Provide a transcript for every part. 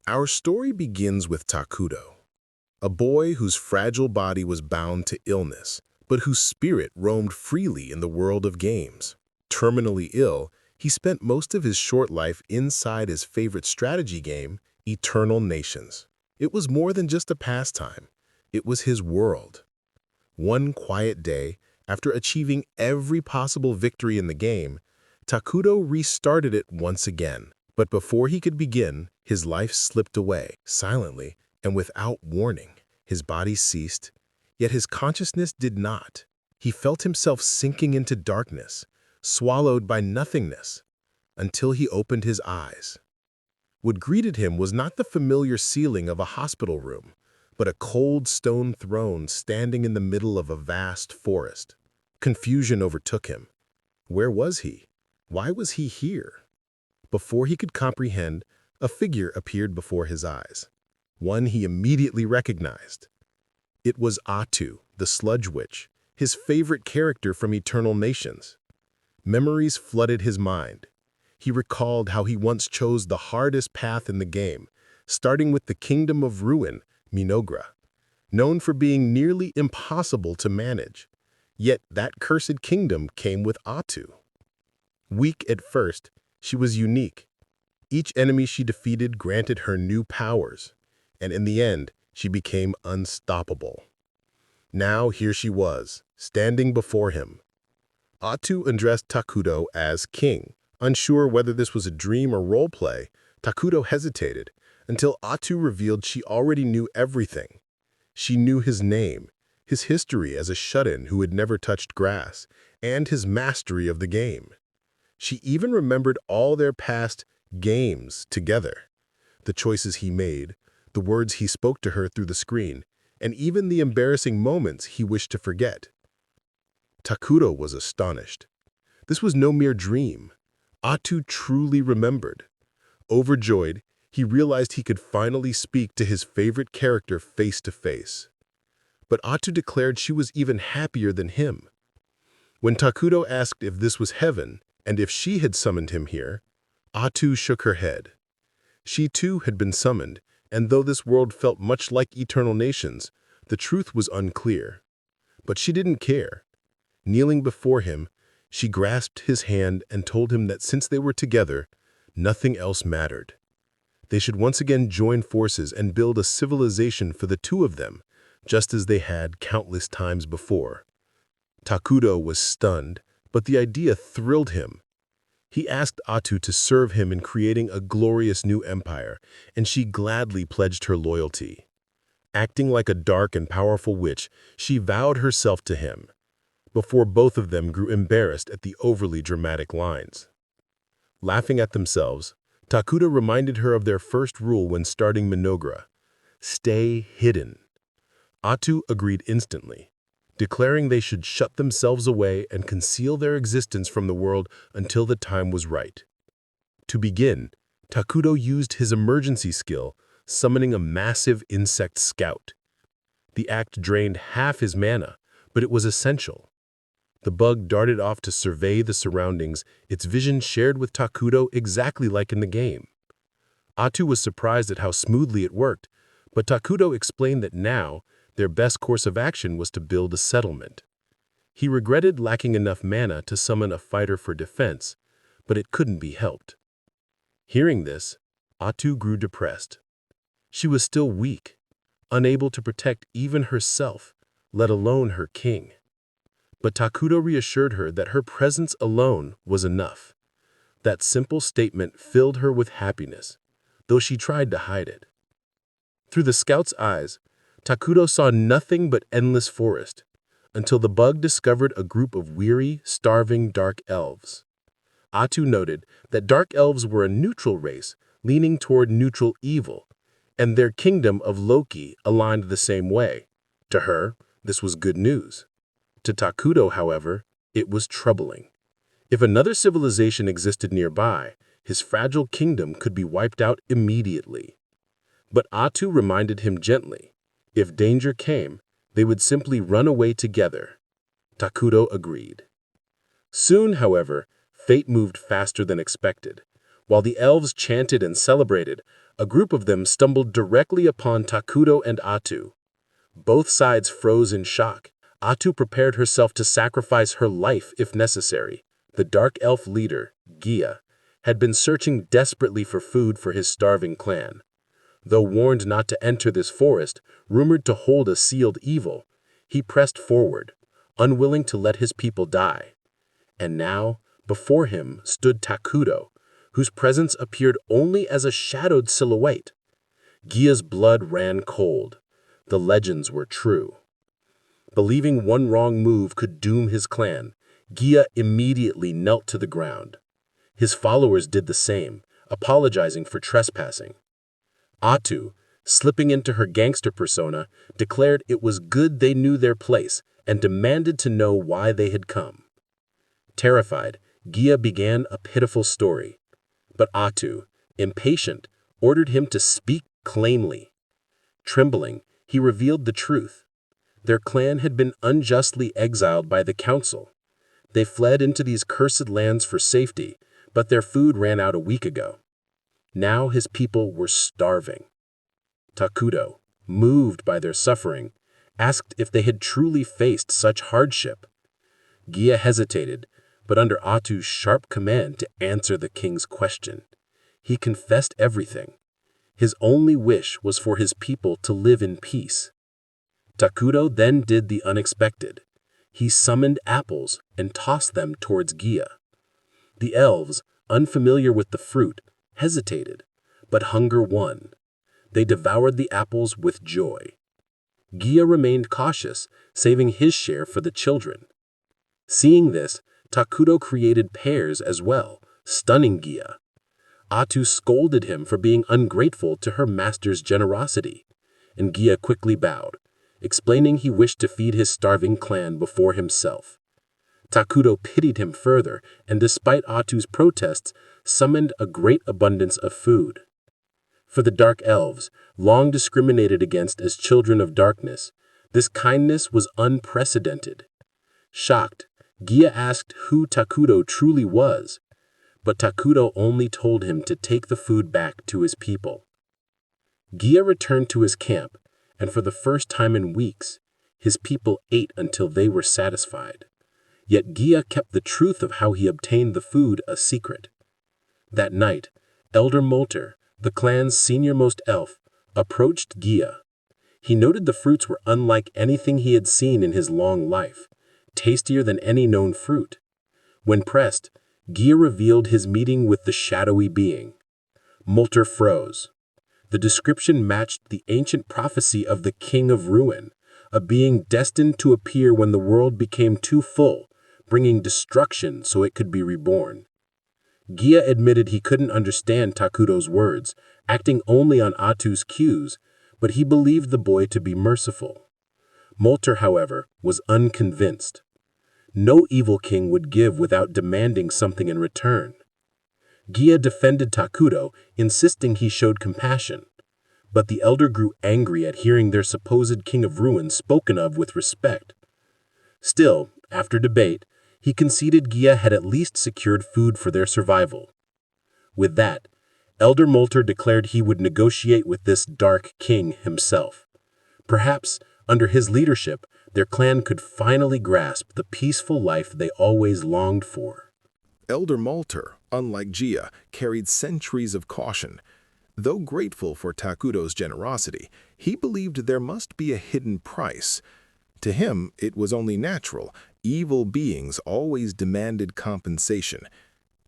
Our story begins with Takudo, a boy whose fragile body was bound to illness, but whose spirit roamed freely in the world of games. Terminally ill, he spent most of his short life inside his favorite strategy game, Eternal Nations. It was more than just a pastime. It was his world. One quiet day, after achieving every possible victory in the game, Takudo restarted it once again. But before he could begin, his life slipped away, silently and without warning. His body ceased, yet his consciousness did not. He felt himself sinking into darkness, swallowed by nothingness, until he opened his eyes. What greeted him was not the familiar ceiling of a hospital room, but a cold stone throne standing in the middle of a vast forest. Confusion overtook him. Where was he? Why was he here? Before he could comprehend, a figure appeared before his eyes, one he immediately recognized. It was Atu, the Sludge Witch, his favorite character from Eternal Nations. Memories flooded his mind. He recalled how he once chose the hardest path in the game, starting with the Kingdom of Ruin, Minogra, known for being nearly impossible to manage. Yet that cursed kingdom came with Atu. Weak at first, she was unique. Each enemy she defeated granted her new powers, and in the end, she became unstoppable. Now here she was, standing before him. Atu addressed Takudo as king. Unsure whether this was a dream or roleplay, Takudo hesitated until Atu revealed she already knew everything. She knew his name, his history as a shut-in who had never touched grass, and his mastery of the game. She even remembered all their past games together, the choices he made, the words he spoke to her through the screen, and even the embarrassing moments he wished to forget. Takudo was astonished. This was no mere dream. Atu truly remembered. Overjoyed, he realized he could finally speak to his favorite character face to face. But Atu declared she was even happier than him. When Takudo asked if this was heaven and if she had summoned him here, Atu shook her head. She too had been summoned, and though this world felt much like Eternal Nations, the truth was unclear. But she didn't care. Kneeling before him, she grasped his hand and told him that since they were together, nothing else mattered. They should once again join forces and build a civilization for the two of them, just as they had countless times before. Takudo was stunned, but the idea thrilled him. He asked Atu to serve him in creating a glorious new empire, and she gladly pledged her loyalty. Acting like a dark and powerful witch, she vowed herself to him, before both of them grew embarrassed at the overly dramatic lines. Laughing at themselves, Takudo reminded her of their first rule when starting Minogra: stay hidden. Atu agreed instantly, declaring they should shut themselves away and conceal their existence from the world until the time was right. To begin, Takudo used his emergency skill, summoning a massive insect scout. The act drained half his mana, but it was essential. The bug darted off to survey the surroundings, its vision shared with Takudo exactly like in the game. Atu was surprised at how smoothly it worked, but Takudo explained that now, their best course of action was to build a settlement. He regretted lacking enough mana to summon a fighter for defense, but it couldn't be helped. Hearing this, Atu grew depressed. She was still weak, unable to protect even herself, let alone her king. But Takudo reassured her that her presence alone was enough. That simple statement filled her with happiness, though she tried to hide it. Through the scout's eyes, Takudo saw nothing but endless forest, until the bug discovered a group of weary, starving dark elves. Atu noted that dark elves were a neutral race, leaning toward neutral evil, and their kingdom of Loki aligned the same way. To her, this was good news. To Takudo, however, it was troubling. If another civilization existed nearby, his fragile kingdom could be wiped out immediately. But Atu reminded him gently, if danger came, they would simply run away together. Takudo agreed. Soon, however, fate moved faster than expected. While the elves chanted and celebrated, a group of them stumbled directly upon Takudo and Atu. Both sides froze in shock. Atu prepared herself to sacrifice her life if necessary. The dark elf leader, Gia, had been searching desperately for food for his starving clan. Though warned not to enter this forest, rumored to hold a sealed evil, he pressed forward, unwilling to let his people die. And now, before him stood Takudo, whose presence appeared only as a shadowed silhouette. Gia's blood ran cold. The legends were true. Believing one wrong move could doom his clan, Gia immediately knelt to the ground. His followers did the same, apologizing for trespassing. Atu, slipping into her gangster persona, declared it was good they knew their place and demanded to know why they had come. Terrified, Gia began a pitiful story. But Atu, impatient, ordered him to speak plainly. Trembling, he revealed the truth. Their clan had been unjustly exiled by the council. They fled into these cursed lands for safety, but their food ran out a week ago. Now his people were starving. Takudo, moved by their suffering, asked if they had truly faced such hardship. Gia hesitated, but under Atu's sharp command to answer the king's question, he confessed everything. His only wish was for his people to live in peace. Takudo then did the unexpected. He summoned apples and tossed them towards Gia. The elves, unfamiliar with the fruit, hesitated, but hunger won. They devoured the apples with joy. Gia remained cautious, saving his share for the children. Seeing this, Takudo created pears as well, stunning Gia. Atu scolded him for being ungrateful to her master's generosity, and Gia quickly bowed, explaining he wished to feed his starving clan before himself. Takudo pitied him further, and despite Atu's protests, summoned a great abundance of food. For the dark elves, long discriminated against as children of darkness, this kindness was unprecedented. Shocked, Gia asked who Takudo truly was, but Takudo only told him to take the food back to his people. Gia returned to his camp, and for the first time in weeks, his people ate until they were satisfied. Yet Gia kept the truth of how he obtained the food a secret. That night, Elder Molter, the clan's senior-most elf, approached Gia. He noted the fruits were unlike anything he had seen in his long life, tastier than any known fruit. When pressed, Gia revealed his meeting with the shadowy being. Molter froze. The description matched the ancient prophecy of the King of Ruin, a being destined to appear when the world became too full, bringing destruction so it could be reborn. Gia admitted he couldn't understand Takudo's words, acting only on Atu's cues, but he believed the boy to be merciful. Molter, however, was unconvinced. No evil king would give without demanding something in return. Gia defended Takudo, insisting he showed compassion. But the elder grew angry at hearing their supposed king of ruin spoken of with respect. Still, after debate, he conceded Gia had at least secured food for their survival. With that, Elder Molter declared he would negotiate with this dark king himself. Perhaps, under his leadership, their clan could finally grasp the peaceful life they always longed for. Elder Molter, unlike Gia, carried centuries of caution. Though grateful for Takudo's generosity, he believed there must be a hidden price. To him, it was only natural. Evil beings always demanded compensation.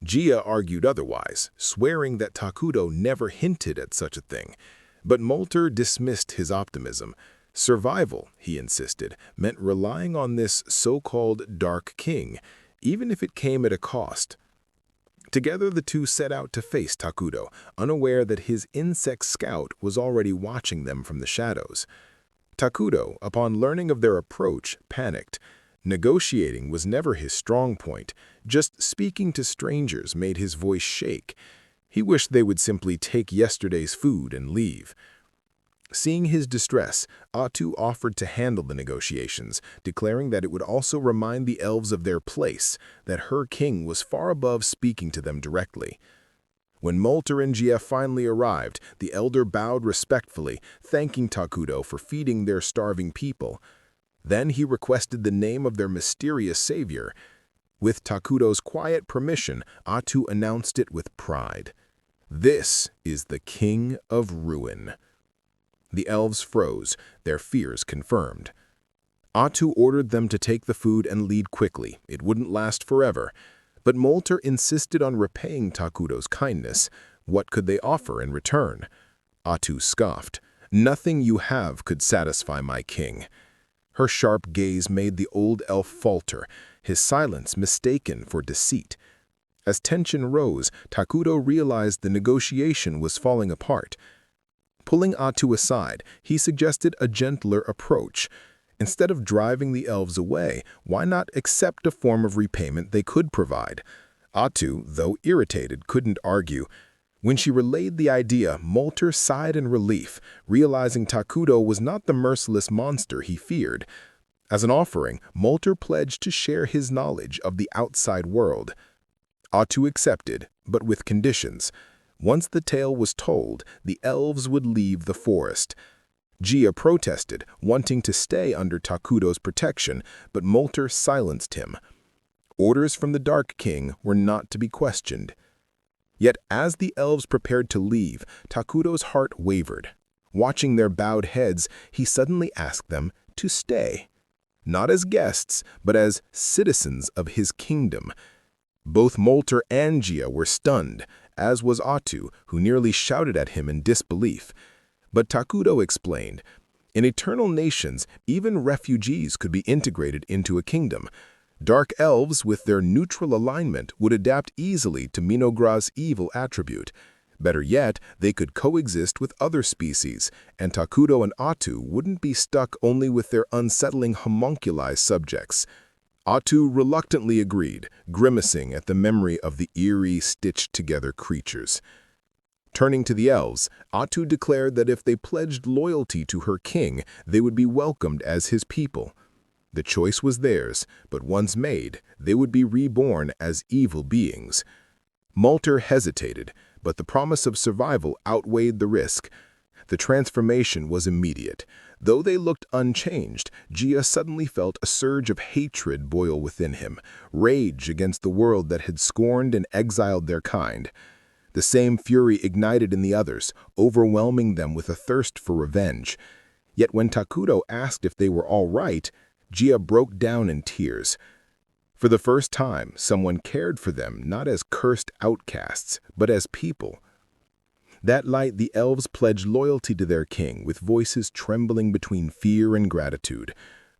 Gia argued otherwise, swearing that Takudo never hinted at such a thing. But Molter dismissed his optimism. Survival, he insisted, meant relying on this so-called Dark King, even if it came at a cost. Together the two set out to face Takudo, unaware that his insect scout was already watching them from the shadows. Takudo, upon learning of their approach, panicked. Negotiating was never his strong point. Just speaking to strangers made his voice shake. He wished they would simply take yesterday's food and leave. Seeing his distress, Atu offered to handle the negotiations, declaring that it would also remind the elves of their place, that her king was far above speaking to them directly. When Molter and Gia finally arrived, the elder bowed respectfully, thanking Takudo for feeding their starving people. Then he requested the name of their mysterious savior. With Takudo's quiet permission, Atu announced it with pride. "This is the King of Ruin." The elves froze, their fears confirmed. Atu ordered them to take the food and lead quickly. It wouldn't last forever. But Molter insisted on repaying Takudo's kindness. What could they offer in return? Atu scoffed. "Nothing you have could satisfy my king." Her sharp gaze made the old elf falter, his silence mistaken for deceit. As tension rose, Takudo realized the negotiation was falling apart. Pulling Atu aside, he suggested a gentler approach. Instead of driving the elves away, why not accept a form of repayment they could provide? Atu, though irritated, couldn't argue. When she relayed the idea, Molter sighed in relief, realizing Takudo was not the merciless monster he feared. As an offering, Molter pledged to share his knowledge of the outside world. Atu accepted, but with conditions. Once the tale was told, the elves would leave the forest. Gia protested, wanting to stay under Takudo's protection, but Molter silenced him. Orders from the Dark King were not to be questioned. Yet as the elves prepared to leave, Takudo's heart wavered. Watching their bowed heads, he suddenly asked them to stay. Not as guests, but as citizens of his kingdom. Both Molter and Gia were stunned, as was Atu, who nearly shouted at him in disbelief. But Takudo explained, in eternal nations, even refugees could be integrated into a kingdom. Dark elves, with their neutral alignment, would adapt easily to Minogra's evil attribute. Better yet, they could coexist with other species, and Takudo and Atu wouldn't be stuck only with their unsettling homunculi subjects. Atu reluctantly agreed, grimacing at the memory of the eerie, stitched-together creatures. Turning to the elves, Atu declared that if they pledged loyalty to her king, they would be welcomed as his people. The choice was theirs, but once made, they would be reborn as evil beings. Molter hesitated, but the promise of survival outweighed the risk. The transformation was immediate. Though they looked unchanged, Gia suddenly felt a surge of hatred boil within him, rage against the world that had scorned and exiled their kind. The same fury ignited in the others, overwhelming them with a thirst for revenge. Yet when Takudo asked if they were all right, Gia broke down in tears. For the first time, someone cared for them not as cursed outcasts, but as people. That night, the elves pledged loyalty to their king, with voices trembling between fear and gratitude.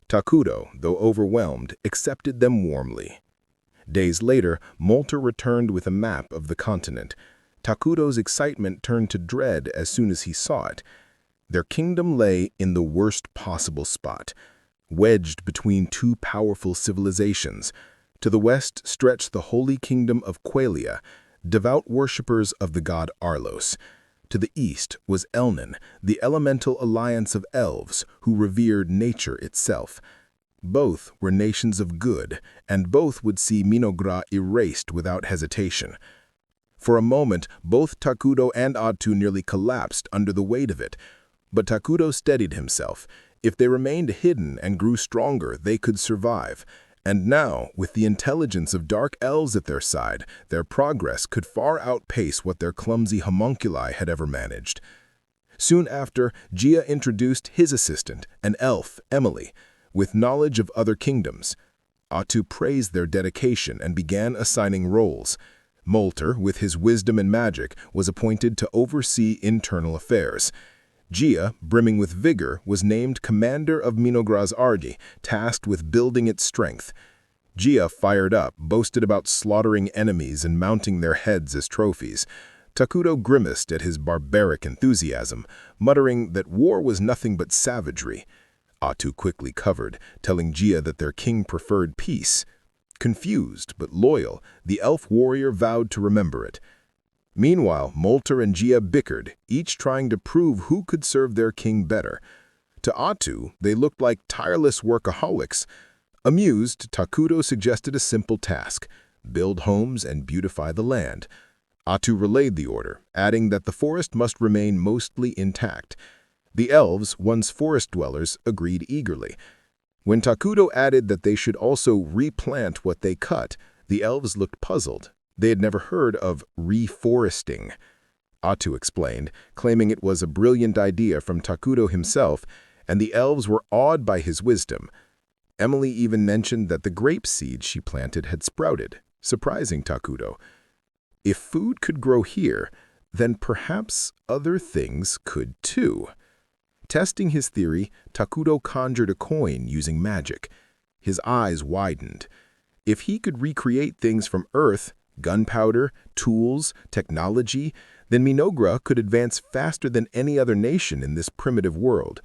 Takudo, though overwhelmed, accepted them warmly. Days later, Molter returned with a map of the continent. Takudo's excitement turned to dread as soon as he saw it. Their kingdom lay in the worst possible spot, wedged between two powerful civilizations. To the west stretched the holy kingdom of Quelia, devout worshippers of the god Arlos. To the east was Elnan, the elemental alliance of elves who revered nature itself. Both were nations of good, and both would see Minogra erased without hesitation. For a moment, both Takudo and Atu nearly collapsed under the weight of it. But Takudo steadied himself. If they remained hidden and grew stronger, they could survive. And now, with the intelligence of dark elves at their side, their progress could far outpace what their clumsy homunculi had ever managed. Soon after, Gia introduced his assistant, an elf, Emily, with knowledge of other kingdoms. Atu praised their dedication and began assigning roles. Molter, with his wisdom and magic, was appointed to oversee internal affairs. Gia, brimming with vigor, was named commander of Minogra's army, tasked with building its strength. Gia, fired up, boasted about slaughtering enemies and mounting their heads as trophies. Takudo grimaced at his barbaric enthusiasm, muttering that war was nothing but savagery. Atu quickly covered, telling Gia that their king preferred peace. Confused but loyal, the elf warrior vowed to remember it. Meanwhile, Molter and Gia bickered, each trying to prove who could serve their king better. To Atu, they looked like tireless workaholics. Amused, Takudo suggested a simple task: build homes and beautify the land. Atu relayed the order, adding that the forest must remain mostly intact. The elves, once forest dwellers, agreed eagerly. When Takudo added that they should also replant what they cut, the elves looked puzzled. They had never heard of reforesting. Atu explained, claiming it was a brilliant idea from Takudo himself, and the elves were awed by his wisdom. Emily even mentioned that the grape seed she planted had sprouted, surprising Takudo. If food could grow here, then perhaps other things could too. Testing his theory, Takudo conjured a coin using magic. His eyes widened. If he could recreate things from Earth, gunpowder, tools, technology, then Minogra could advance faster than any other nation in this primitive world.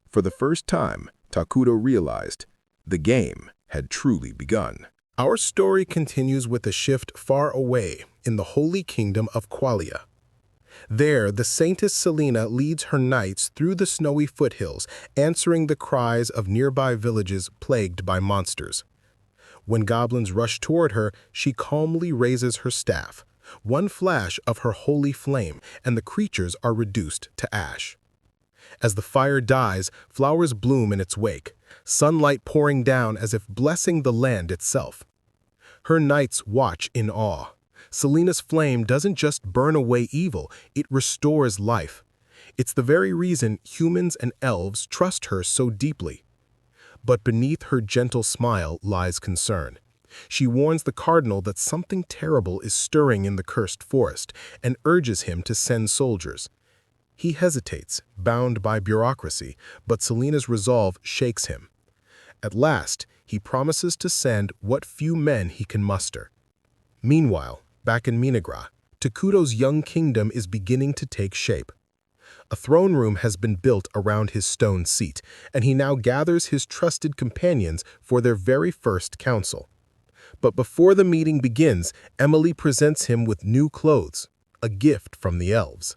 For the first time, Takudo realized the game had truly begun. Our story continues with a shift far away in the Holy Kingdom of Qualia. There, the Saintess Selena leads her knights through the snowy foothills, answering the cries of nearby villages plagued by monsters. When goblins rush toward her, she calmly raises her staff. One flash of her holy flame, and the creatures are reduced to ash. As the fire dies, flowers bloom in its wake, sunlight pouring down as if blessing the land itself. Her knights watch in awe. Selena's flame doesn't just burn away evil, it restores life. It's the very reason humans and elves trust her so deeply. But beneath her gentle smile lies concern. She warns the cardinal that something terrible is stirring in the cursed forest and urges him to send soldiers. He hesitates, bound by bureaucracy, but Selena's resolve shakes him. At last, he promises to send what few men he can muster. Meanwhile, back in Minogra, Takudo's young kingdom is beginning to take shape. A throne room has been built around his stone seat, and he now gathers his trusted companions for their very first council. But before the meeting begins, Emily presents him with new clothes, a gift from the elves.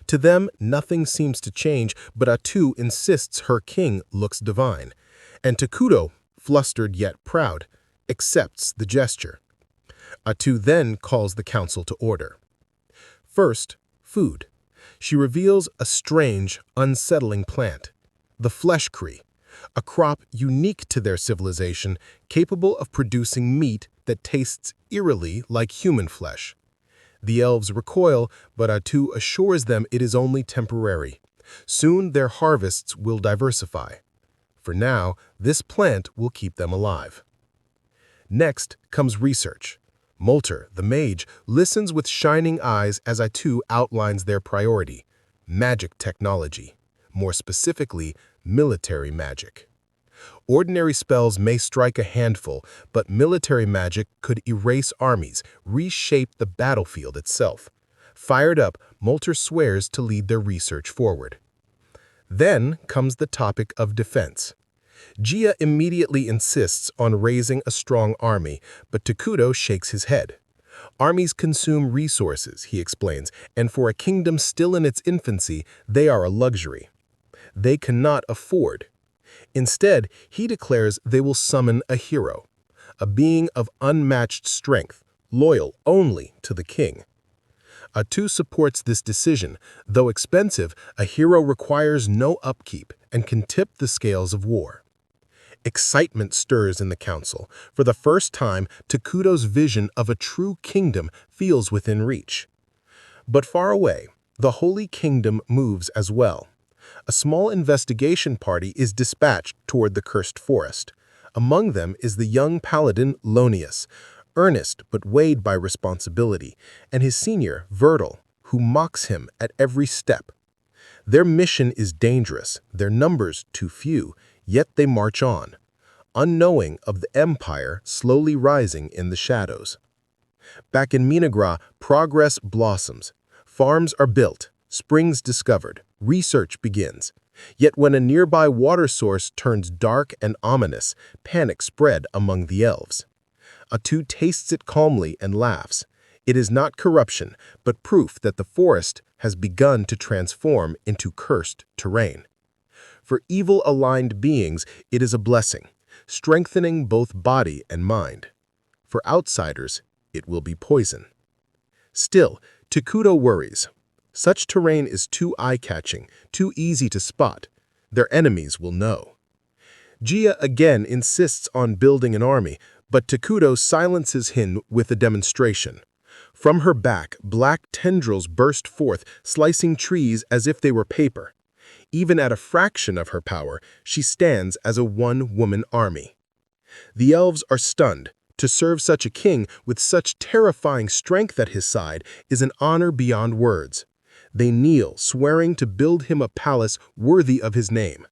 To them, nothing seems to change, but Atu insists her king looks divine, and Takudo, flustered yet proud, accepts the gesture. Atu then calls the council to order. First, food. She reveals a strange, unsettling plant, the fleshcree, a crop unique to their civilization, capable of producing meat that tastes eerily like human flesh. The elves recoil, but Atu assures them it is only temporary. Soon their harvests will diversify. For now, this plant will keep them alive. Next comes research. Molter, the mage, listens with shining eyes as Atu outlines their priority: magic technology, more specifically, military magic. Ordinary spells may strike a handful, but military magic could erase armies, reshape the battlefield itself. Fired up, Molter swears to lead their research forward. Then comes the topic of defense. Gia immediately insists on raising a strong army, but Takudo shakes his head. Armies consume resources, he explains, and for a kingdom still in its infancy, they are a luxury. They cannot afford. Instead, he declares they will summon a hero, a being of unmatched strength, loyal only to the king. Atu supports this decision. Though expensive, a hero requires no upkeep and can tip the scales of war. Excitement stirs in the council. For the first time, Takudo's vision of a true kingdom feels within reach. But far away, the Holy Kingdom moves as well. A small investigation party is dispatched toward the cursed forest. Among them is the young paladin Lonius, earnest but weighed by responsibility, and his senior, Virgil, who mocks him at every step. Their mission is dangerous, their numbers too few, yet they march on, unknowing of the empire slowly rising in the shadows. Back in Minogra, progress blossoms. Farms are built, springs discovered, research begins. Yet when a nearby water source turns dark and ominous, panic spread among the elves. Atu tastes it calmly and laughs. It is not corruption, but proof that the forest has begun to transform into cursed terrain. For evil-aligned beings, it is a blessing, strengthening both body and mind. For outsiders, it will be poison. Still, Takudo worries. Such terrain is too eye-catching, too easy to spot. Their enemies will know. Gia again insists on building an army, but Takudo silences him with a demonstration. From her back, black tendrils burst forth, slicing trees as if they were paper. Even at a fraction of her power, she stands as a one-woman army. The elves are stunned. To serve such a king with such terrifying strength at his side is an honor beyond words. They kneel, swearing to build him a palace worthy of his name.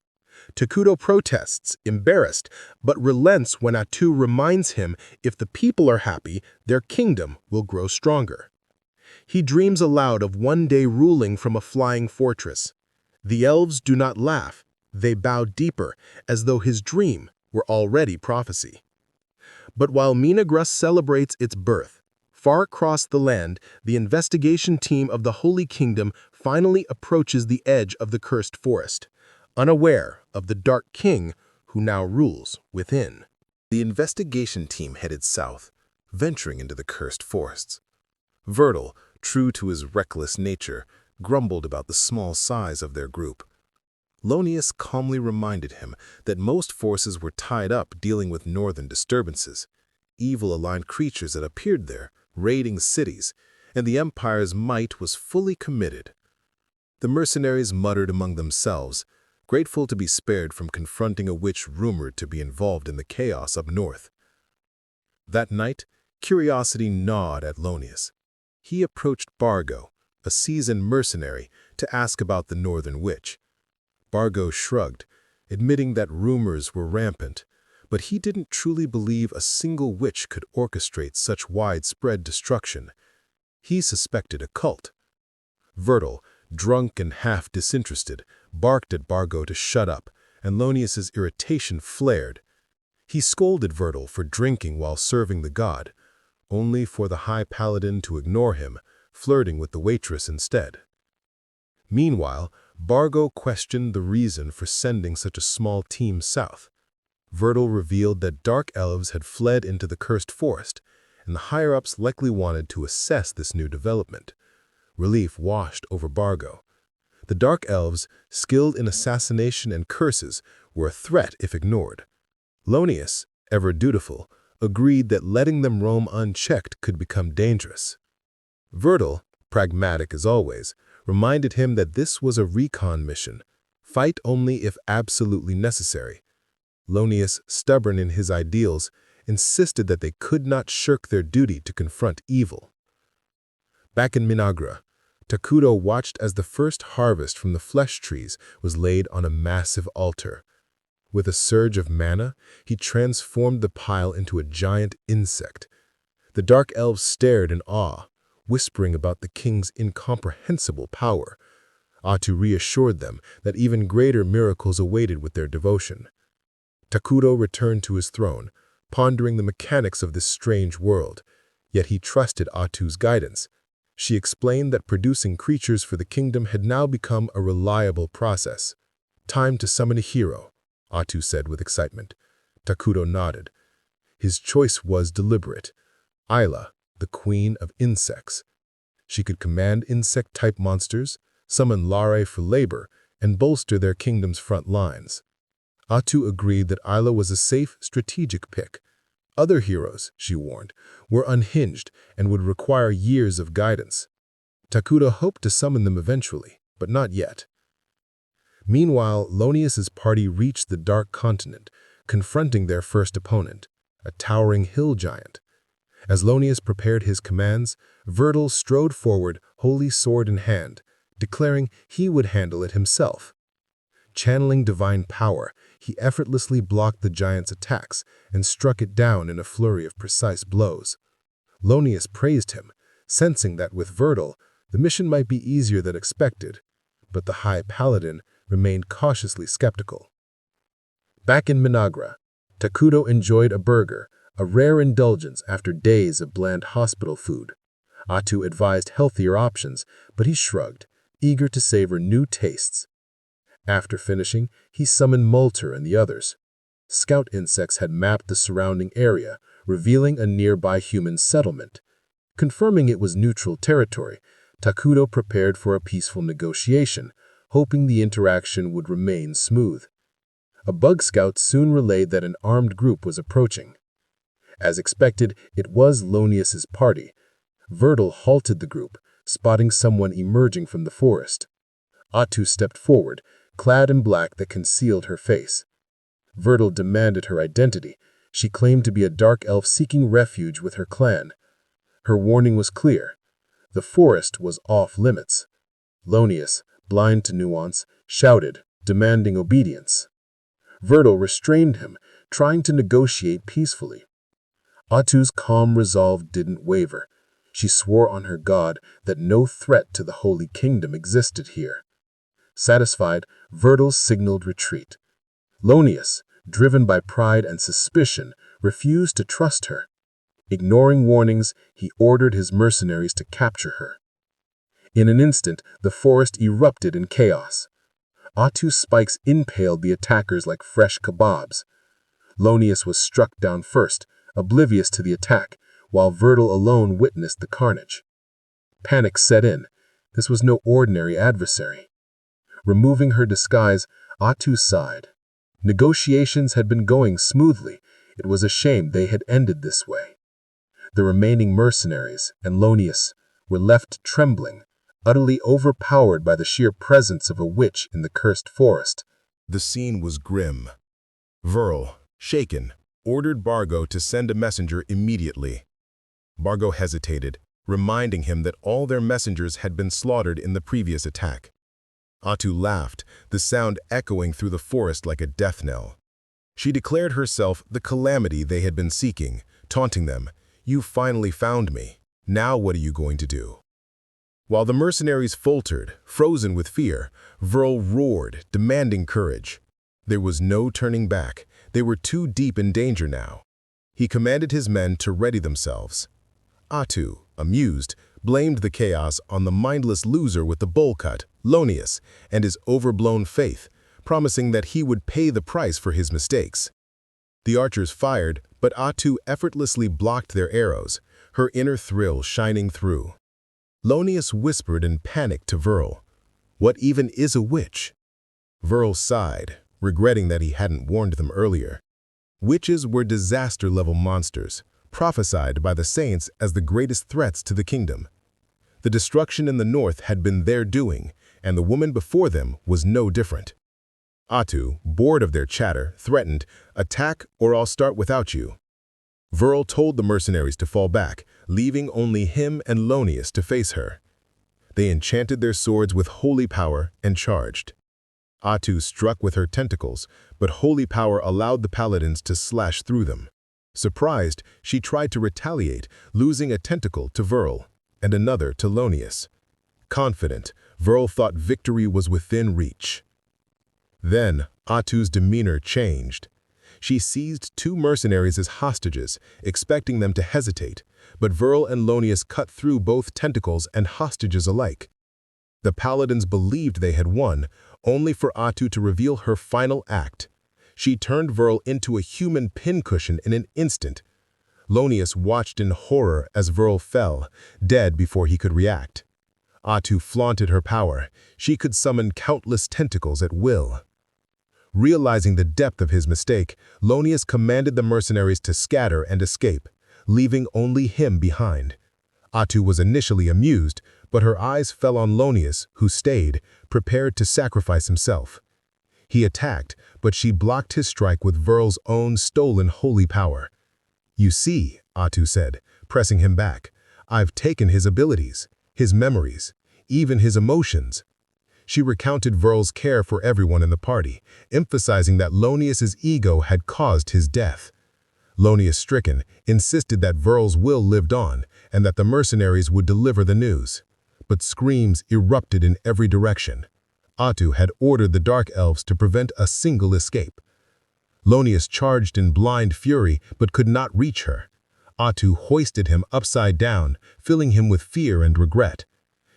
Takudo protests, embarrassed, but relents when Atu reminds him if the people are happy, their kingdom will grow stronger. He dreams aloud of one day ruling from a flying fortress. The elves do not laugh. They bow deeper, as though his dream were already prophecy. But while Minagra celebrates its birth, far across the land, the investigation team of the Holy Kingdom finally approaches the edge of the cursed forest, unaware of the Dark King who now rules within. The investigation team headed south, venturing into the cursed forests. Vertil, true to his reckless nature, grumbled about the small size of their group. Lonius calmly reminded him that most forces were tied up dealing with northern disturbances, evil-aligned creatures that appeared there, raiding cities, and the Empire's might was fully committed. The mercenaries muttered among themselves, grateful to be spared from confronting a witch rumored to be involved in the chaos up north. That night, curiosity gnawed at Lonius. He approached Bargo, a seasoned mercenary, to ask about the northern witch. Bargo shrugged, admitting that rumors were rampant, but he didn't truly believe a single witch could orchestrate such widespread destruction. He suspected a cult. Vertil, drunk and half disinterested, barked at Bargo to shut up, and Lonius's irritation flared. He scolded Vertil for drinking while serving the god, only for the High Paladin to ignore him, flirting with the waitress instead. Meanwhile, Bargo questioned the reason for sending such a small team south. Vertil revealed that dark elves had fled into the cursed forest, and the higher-ups likely wanted to assess this new development. Relief washed over Bargo. The dark elves, skilled in assassination and curses, were a threat if ignored. Lonius, ever dutiful, agreed that letting them roam unchecked could become dangerous. Vertil, pragmatic as always, reminded him that this was a recon mission. Fight only if absolutely necessary. Lonius, stubborn in his ideals, insisted that they could not shirk their duty to confront evil. Back in Minagra, Takudo watched as the first harvest from the flesh trees was laid on a massive altar. With a surge of mana, he transformed the pile into a giant insect. The dark elves stared in awe, whispering about the king's incomprehensible power. Atu reassured them that even greater miracles awaited with their devotion. Takudo returned to his throne, pondering the mechanics of this strange world, yet he trusted Atu's guidance. She explained that producing creatures for the kingdom had now become a reliable process. "Time to summon a hero," Atu said with excitement. Takudo nodded. His choice was deliberate. Isla, the queen of insects. She could command insect-type monsters, summon larvae for labor, and bolster their kingdom's front lines. Atu agreed that Isla was a safe, strategic pick. Other heroes, she warned, were unhinged and would require years of guidance. Takudo hoped to summon them eventually, but not yet. Meanwhile, Lonius's party reached the Dark Continent, confronting their first opponent, a towering hill giant. As Lonius prepared his commands, Vertil strode forward, holy sword in hand, declaring he would handle it himself. Channeling divine power, he effortlessly blocked the giant's attacks and struck it down in a flurry of precise blows. Lonius praised him, sensing that with Vertil, the mission might be easier than expected, but the High Paladin remained cautiously skeptical. Back in Minagra, Takudo enjoyed a burger, a rare indulgence after days of bland hospital food. Atu advised healthier options, but he shrugged, eager to savor new tastes. After finishing, he summoned Molter and the others. Scout insects had mapped the surrounding area, revealing a nearby human settlement. Confirming it was neutral territory, Takudo prepared for a peaceful negotiation, hoping the interaction would remain smooth. A bug scout soon relayed that an armed group was approaching. As expected, it was Lonius's party. Vertil halted the group, spotting someone emerging from the forest. Atu stepped forward, clad in black that concealed her face. Vertil demanded her identity. She claimed to be a dark elf seeking refuge with her clan. Her warning was clear. The forest was off limits. Lonius, blind to nuance, shouted, demanding obedience. Vertil restrained him, trying to negotiate peacefully. Atu's calm resolve didn't waver. She swore on her god that no threat to the Holy Kingdom existed here. Satisfied, Vertil signaled retreat. Lonius, driven by pride and suspicion, refused to trust her. Ignoring warnings, he ordered his mercenaries to capture her. In an instant, the forest erupted in chaos. Atu's spikes impaled the attackers like fresh kebabs. Lonius was struck down first, oblivious to the attack, while Vertil alone witnessed the carnage. Panic set in. This was no ordinary adversary. Removing her disguise, Atu sighed. Negotiations had been going smoothly. It was a shame they had ended this way. The remaining mercenaries and Lonius were left trembling, utterly overpowered by the sheer presence of a witch in the cursed forest. The scene was grim. Vertil, shaken, ordered Bargo to send a messenger immediately. Bargo hesitated, reminding him that all their messengers had been slaughtered in the previous attack. Atu laughed, the sound echoing through the forest like a death knell. She declared herself the calamity they had been seeking, taunting them, "You finally found me. Now what are you going to do?" While the mercenaries faltered, frozen with fear, Vertil roared, demanding courage. There was no turning back. They were too deep in danger now. He commanded his men to ready themselves. Atu, amused, blamed the chaos on the mindless loser with the bowl cut, Lonius, and his overblown faith, promising that he would pay the price for his mistakes. The archers fired, but Atu effortlessly blocked their arrows, her inner thrill shining through. Lonius whispered in panic to Vertil, "What even is a witch?" Vertil sighed, regretting that he hadn't warned them earlier. Witches were disaster-level monsters, prophesied by the saints as the greatest threats to the kingdom. The destruction in the north had been their doing, and the woman before them was no different. Atu, bored of their chatter, threatened, "Attack or I'll start without you." Vertil told the mercenaries to fall back, leaving only him and Lonius to face her. They enchanted their swords with holy power and charged. Atu struck with her tentacles, but holy power allowed the paladins to slash through them. Surprised, she tried to retaliate, losing a tentacle to Vertil and another to Lonius. Confident, Vertil thought victory was within reach. Then, Atu's demeanor changed. She seized two mercenaries as hostages, expecting them to hesitate, but Vertil and Lonius cut through both tentacles and hostages alike. The paladins believed they had won, only for Atu to reveal her final act. She turned Vertil into a human pincushion in an instant. Lonius watched in horror as Vertil fell, dead before he could react. Atu flaunted her power. She could summon countless tentacles at will. Realizing the depth of his mistake, Lonius commanded the mercenaries to scatter and escape, leaving only him behind. Atu was initially amused, but her eyes fell on Lonius, who stayed, prepared to sacrifice himself. He attacked, but she blocked his strike with Vertil's own stolen holy power. "You see," Atu said, pressing him back, "I've taken his abilities, his memories, even his emotions." She recounted Vertil's care for everyone in the party, emphasizing that Lonius's ego had caused his death. Lonius, stricken, insisted that Vertil's will lived on and that the mercenaries would deliver the news. But screams erupted in every direction. Atu had ordered the Dark Elves to prevent a single escape. Lonius charged in blind fury but could not reach her. Atu hoisted him upside down, filling him with fear and regret.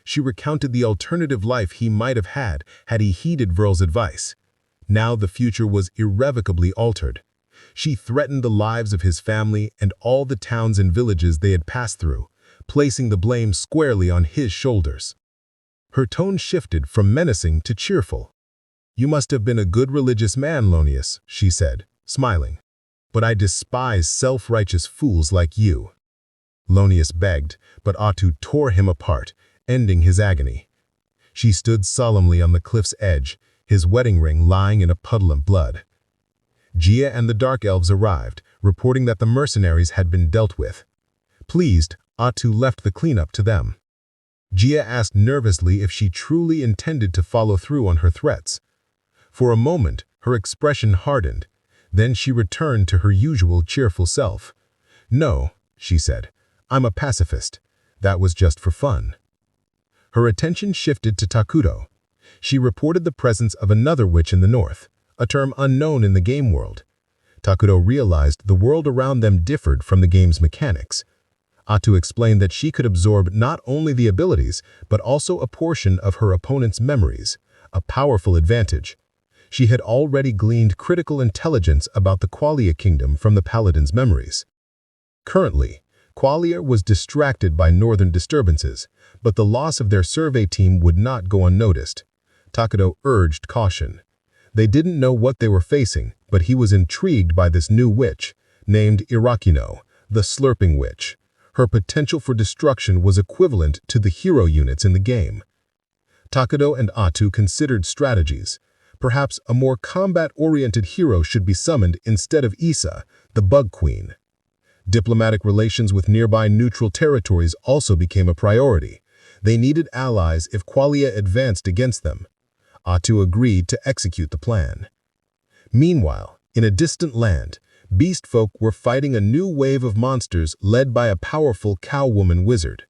She recounted the alternative life he might have had he heeded Vertil's advice. Now the future was irrevocably altered. She threatened the lives of his family and all the towns and villages they had passed through, placing the blame squarely on his shoulders. Her tone shifted from menacing to cheerful. "You must have been a good religious man, Lonius," she said, smiling. "But I despise self-righteous fools like you." Lonius begged, but Atu tore him apart, ending his agony. She stood solemnly on the cliff's edge, his wedding ring lying in a puddle of blood. Gia and the Dark Elves arrived, reporting that the mercenaries had been dealt with. Pleased, Atu left the cleanup to them. Gia asked nervously if she truly intended to follow through on her threats. For a moment, her expression hardened. Then she returned to her usual cheerful self. "No," she said, "I'm a pacifist. That was just for fun." Her attention shifted to Takudo. She reported the presence of another witch in the north, a term unknown in the game world. Takudo realized the world around them differed from the game's mechanics. Atu explained that she could absorb not only the abilities, but also a portion of her opponent's memories, a powerful advantage. She had already gleaned critical intelligence about the Qualia kingdom from the paladin's memories. Currently, Qualia was distracted by northern disturbances, but the loss of their survey team would not go unnoticed. Takudo urged caution. They didn't know what they were facing, but he was intrigued by this new witch, named Irakino, the Slurping Witch. Her potential for destruction was equivalent to the hero units in the game. Takudo and Atu considered strategies. Perhaps a more combat-oriented hero should be summoned instead of Issa, the Bug Queen. Diplomatic relations with nearby neutral territories also became a priority. They needed allies if Qualia advanced against them. Atu agreed to execute the plan. Meanwhile, in a distant land, beast folk were fighting a new wave of monsters led by a powerful cow-woman wizard.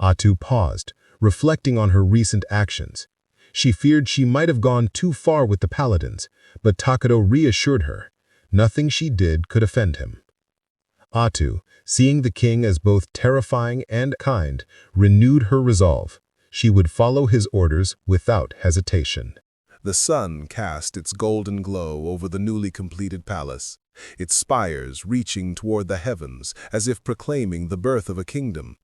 Atu paused, reflecting on her recent actions. She feared she might have gone too far with the paladins, but Takudo reassured her. Nothing she did could offend him. Atu, seeing the king as both terrifying and kind, renewed her resolve. She would follow his orders without hesitation. The sun cast its golden glow over the newly completed palace, its spires reaching toward the heavens as if proclaiming the birth of a kingdom.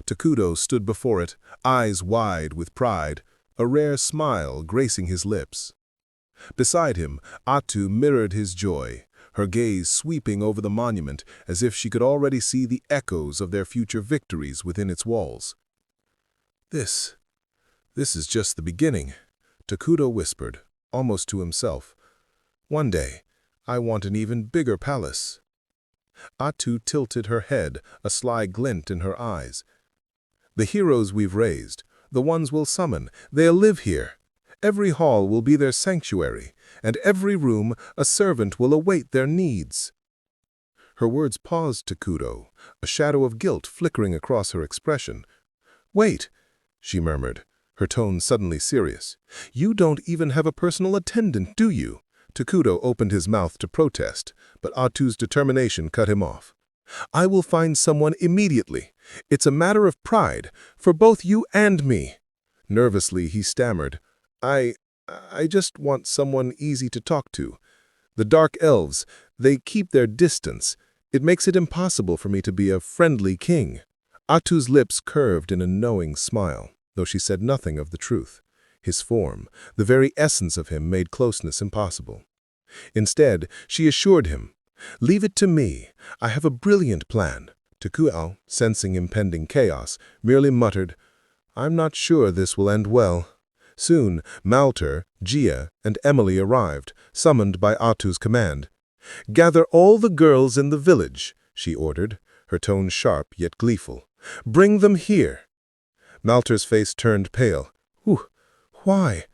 Takudo stood before it, eyes wide with pride, a rare smile gracing his lips. Beside him, Atu mirrored his joy, her gaze sweeping over the monument as if she could already see the echoes of their future victories within its walls. This is just the beginning," Takudo whispered, almost to himself. "One day, I want an even bigger palace." Atu tilted her head, a sly glint in her eyes. "The heroes we've raised, the ones we'll summon, they'll live here. Every hall will be their sanctuary, and every room a servant will await their needs." Her words paused Takudo, a shadow of guilt flickering across her expression. "Wait," she murmured, her tone suddenly serious. "You don't even have a personal attendant, do you?" Takudo opened his mouth to protest, but Atu's determination cut him off. "I will find someone immediately. It's a matter of pride, for both you and me." Nervously, he stammered, I just want someone easy to talk to. The Dark Elves, they keep their distance. It makes it impossible for me to be a friendly king." Atu's lips curved in a knowing smile, though she said nothing of the truth. His form, the very essence of him, made closeness impossible. Instead, she assured him, "Leave it to me. I have a brilliant plan." Takudo, sensing impending chaos, merely muttered, "I'm not sure this will end well." Soon, Malter, Gia, and Emily arrived, summoned by Atu's command. "Gather all the girls in the village," she ordered, her tone sharp yet gleeful. "Bring them here." Malter's face turned pale. Why?"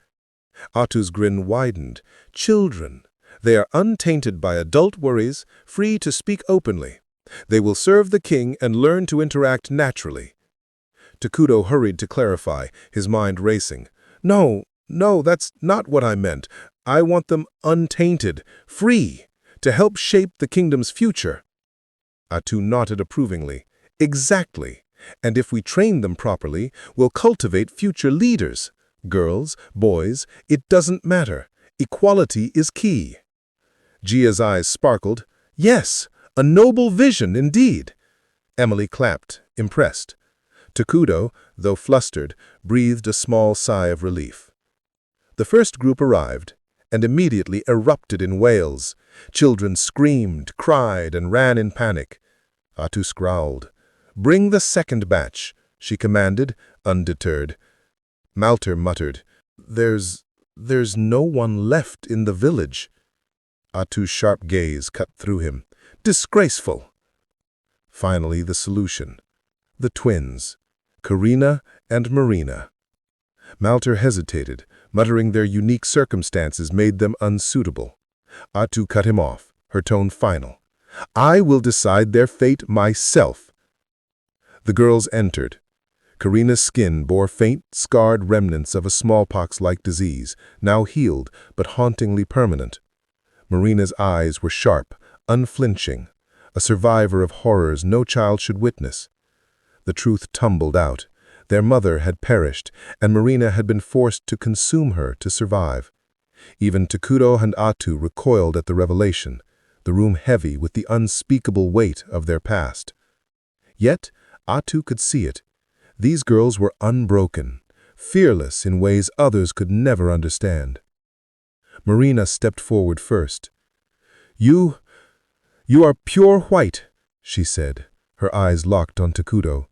Atu's grin widened. "Children. They are untainted by adult worries, free to speak openly. They will serve the king and learn to interact naturally." Takudo hurried to clarify, his mind racing. No, that's not what I meant. I want them untainted, free, to help shape the kingdom's future." Atu nodded approvingly. "Exactly. And if we train them properly, we'll cultivate future leaders. Girls, boys, it doesn't matter. Equality is key." Gia's eyes sparkled. "Yes, a noble vision indeed." Emily clapped, impressed. Takudo, though flustered, breathed a small sigh of relief. The first group arrived, and immediately erupted in wails. Children screamed, cried, and ran in panic. Atu scowled. "Bring the second batch," she commanded, undeterred. Malter muttered, There's no one left in the village." Atu's sharp gaze cut through him. "Disgraceful!" Finally, the solution. The twins, Karina and Marina. Malter hesitated, muttering their unique circumstances made them unsuitable. Atu cut him off, her tone final. "I will decide their fate myself." The girls entered. Karina's skin bore faint, scarred remnants of a smallpox-like disease, now healed but hauntingly permanent. Marina's eyes were sharp, unflinching, a survivor of horrors no child should witness. The truth tumbled out. Their mother had perished, and Marina had been forced to consume her to survive. Even Takudo and Atu recoiled at the revelation, the room heavy with the unspeakable weight of their past. Yet, Atu could see it. These girls were unbroken, fearless in ways others could never understand. Marina stepped forward first. You are pure white," she said, her eyes locked on Takudo.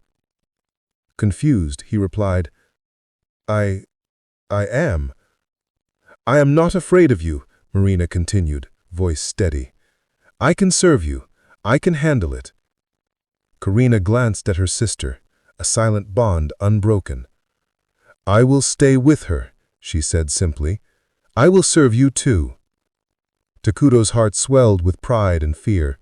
Confused, he replied, I am. "I am not afraid of you," Marina continued, voice steady. "I can serve you. I can handle it." Karina glanced at her sister, a silent bond unbroken. "I will stay with her," she said simply. "I will serve you too." Takudo's heart swelled with pride and fear.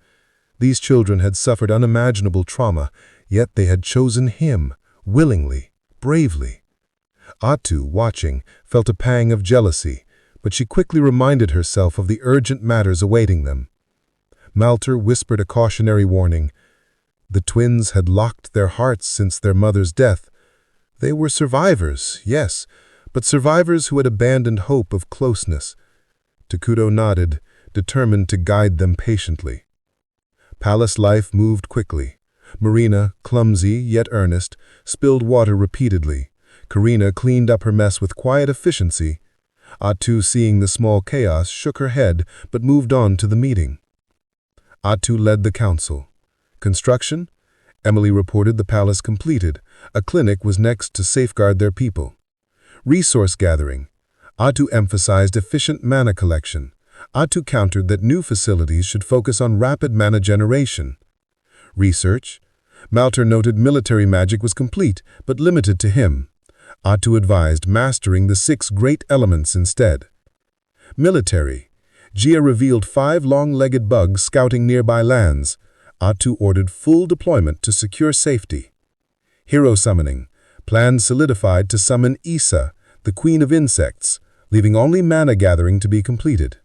These children had suffered unimaginable trauma, yet they had chosen him, willingly, bravely. Atu, watching, felt a pang of jealousy, but she quickly reminded herself of the urgent matters awaiting them. Malter whispered a cautionary warning. The twins had locked their hearts since their mother's death. They were survivors, yes, but survivors who had abandoned hope of closeness. Takudo nodded, determined to guide them patiently. Palace life moved quickly. Marina, clumsy yet earnest, spilled water repeatedly. Karina cleaned up her mess with quiet efficiency. Atu, seeing the small chaos, shook her head but moved on to the meeting. Atu led the council. Construction? Emily reported the palace completed. A clinic was next to safeguard their people. Resource gathering. Atu emphasized efficient mana collection. Atu countered that new facilities should focus on rapid mana generation. Research. Malter noted military magic was complete, but limited to him. Atu advised mastering the 6 great elements instead. Military. Gia revealed 5 long-legged bugs scouting nearby lands. Atu ordered full deployment to secure safety. Hero summoning. Plans solidified to summon Isa, the queen of insects, leaving only mana gathering to be completed.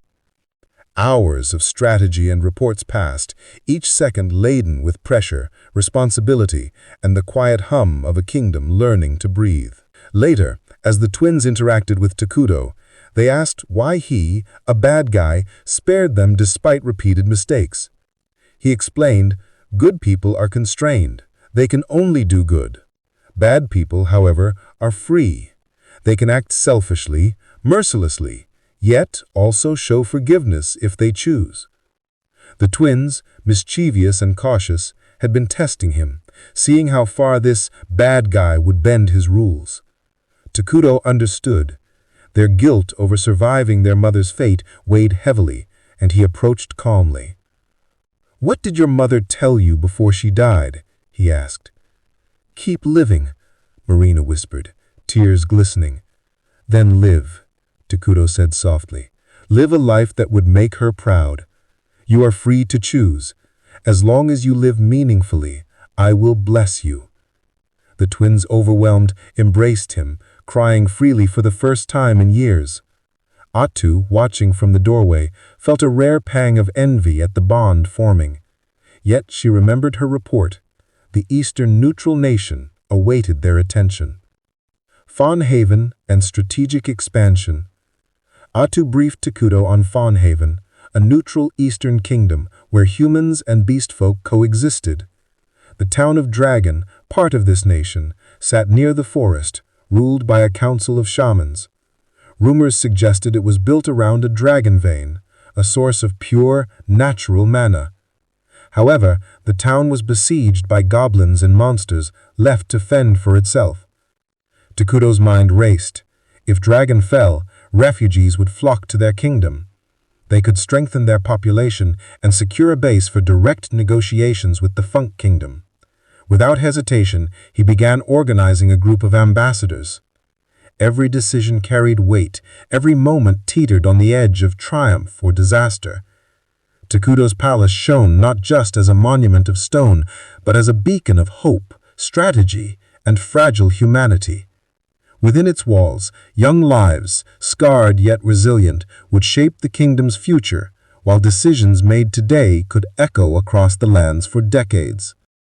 Hours of strategy and reports passed, each second laden with pressure, responsibility, and the quiet hum of a kingdom learning to breathe. Later, as the twins interacted with Takudo, they asked why he, a bad guy, spared them despite repeated mistakes. He explained, "Good people are constrained. They can only do good. Bad people, however, are free. They can act selfishly, mercilessly, yet also show forgiveness if they choose." The twins, mischievous and cautious, had been testing him, seeing how far this bad guy would bend his rules. Takudo understood. Their guilt over surviving their mother's fate weighed heavily, and he approached calmly. "What did your mother tell you before she died?" he asked. "Keep living," Marina whispered, tears glistening. "Then live," Takudo said softly. "Live a life that would make her proud. You are free to choose. As long as you live meaningfully, I will bless you." The twins, overwhelmed, embraced him, crying freely for the first time in years. Atu, watching from the doorway, felt a rare pang of envy at the bond forming. Yet she remembered her report. The Eastern neutral nation awaited their attention. Fawnhaven and strategic expansion. Atu briefed Takudo on Fawnhaven, a neutral Eastern kingdom where humans and beastfolk coexisted. The town of Dragon, part of this nation, sat near the forest, ruled by a council of shamans. Rumors suggested it was built around a dragon vein, a source of pure, natural mana. However, the town was besieged by goblins and monsters left to fend for itself. Takudo's mind raced. If Dragon fell, refugees would flock to their kingdom. They could strengthen their population and secure a base for direct negotiations with the Funk Kingdom. Without hesitation, he began organizing a group of ambassadors. Every decision carried weight, every moment teetered on the edge of triumph or disaster. Takudo's palace shone not just as a monument of stone, but as a beacon of hope, strategy, and fragile humanity. Within its walls, young lives, scarred yet resilient, would shape the kingdom's future, while decisions made today could echo across the lands for decades.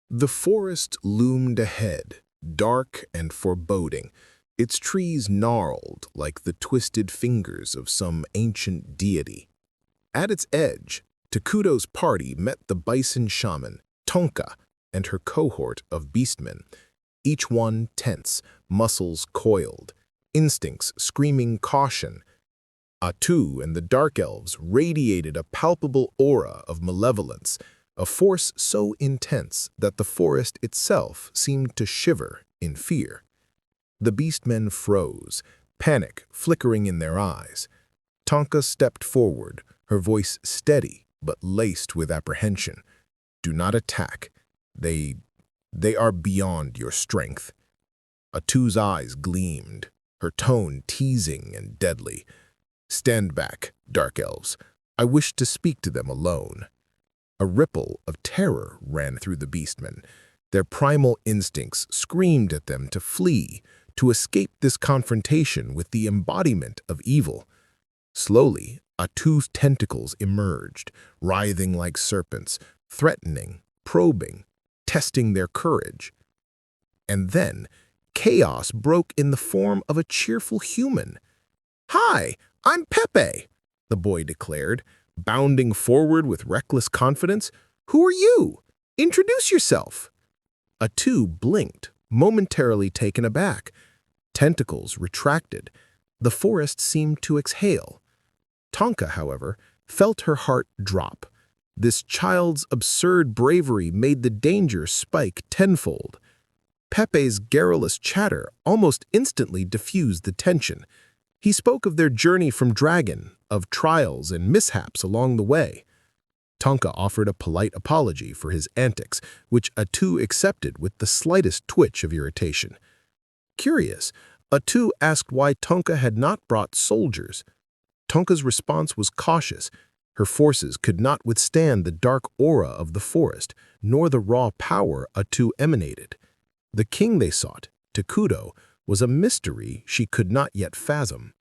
The forest loomed ahead, dark and foreboding, its trees gnarled like the twisted fingers of some ancient deity. At its edge, Takudo's party met the bison shaman, Tonka, and her cohort of beastmen, each one tense, muscles coiled, instincts screaming caution. Atu and the Dark Elves radiated a palpable aura of malevolence, a force so intense that the forest itself seemed to shiver in fear. The beastmen froze, panic flickering in their eyes. Tonka stepped forward, her voice steady but laced with apprehension. "Do not attack. They are beyond your strength." Atu's eyes gleamed, her tone teasing and deadly. "Stand back, Dark Elves. I wish to speak to them alone." A ripple of terror ran through the beastmen. Their primal instincts screamed at them to flee, to escape this confrontation with the embodiment of evil. Slowly, Atu's tentacles emerged, writhing like serpents, threatening, probing, testing their courage. And then, chaos broke in the form of a cheerful human. "Hi, I'm Pepe," the boy declared, bounding forward with reckless confidence. "Who are you? Introduce yourself." Atu blinked, momentarily taken aback. Tentacles retracted. The forest seemed to exhale. Tonka, however, felt her heart drop. This child's absurd bravery made the danger spike tenfold. Pepe's garrulous chatter almost instantly diffused the tension. He spoke of their journey from Dragon, of trials and mishaps along the way. Tonka offered a polite apology for his antics, which Atu accepted with the slightest twitch of irritation. Curious, Atu asked why Tonka had not brought soldiers. Tonka's response was cautious. Her forces could not withstand the dark aura of the forest, nor the raw power Atu emanated. The king they sought, Takudo, was a mystery she could not yet fathom.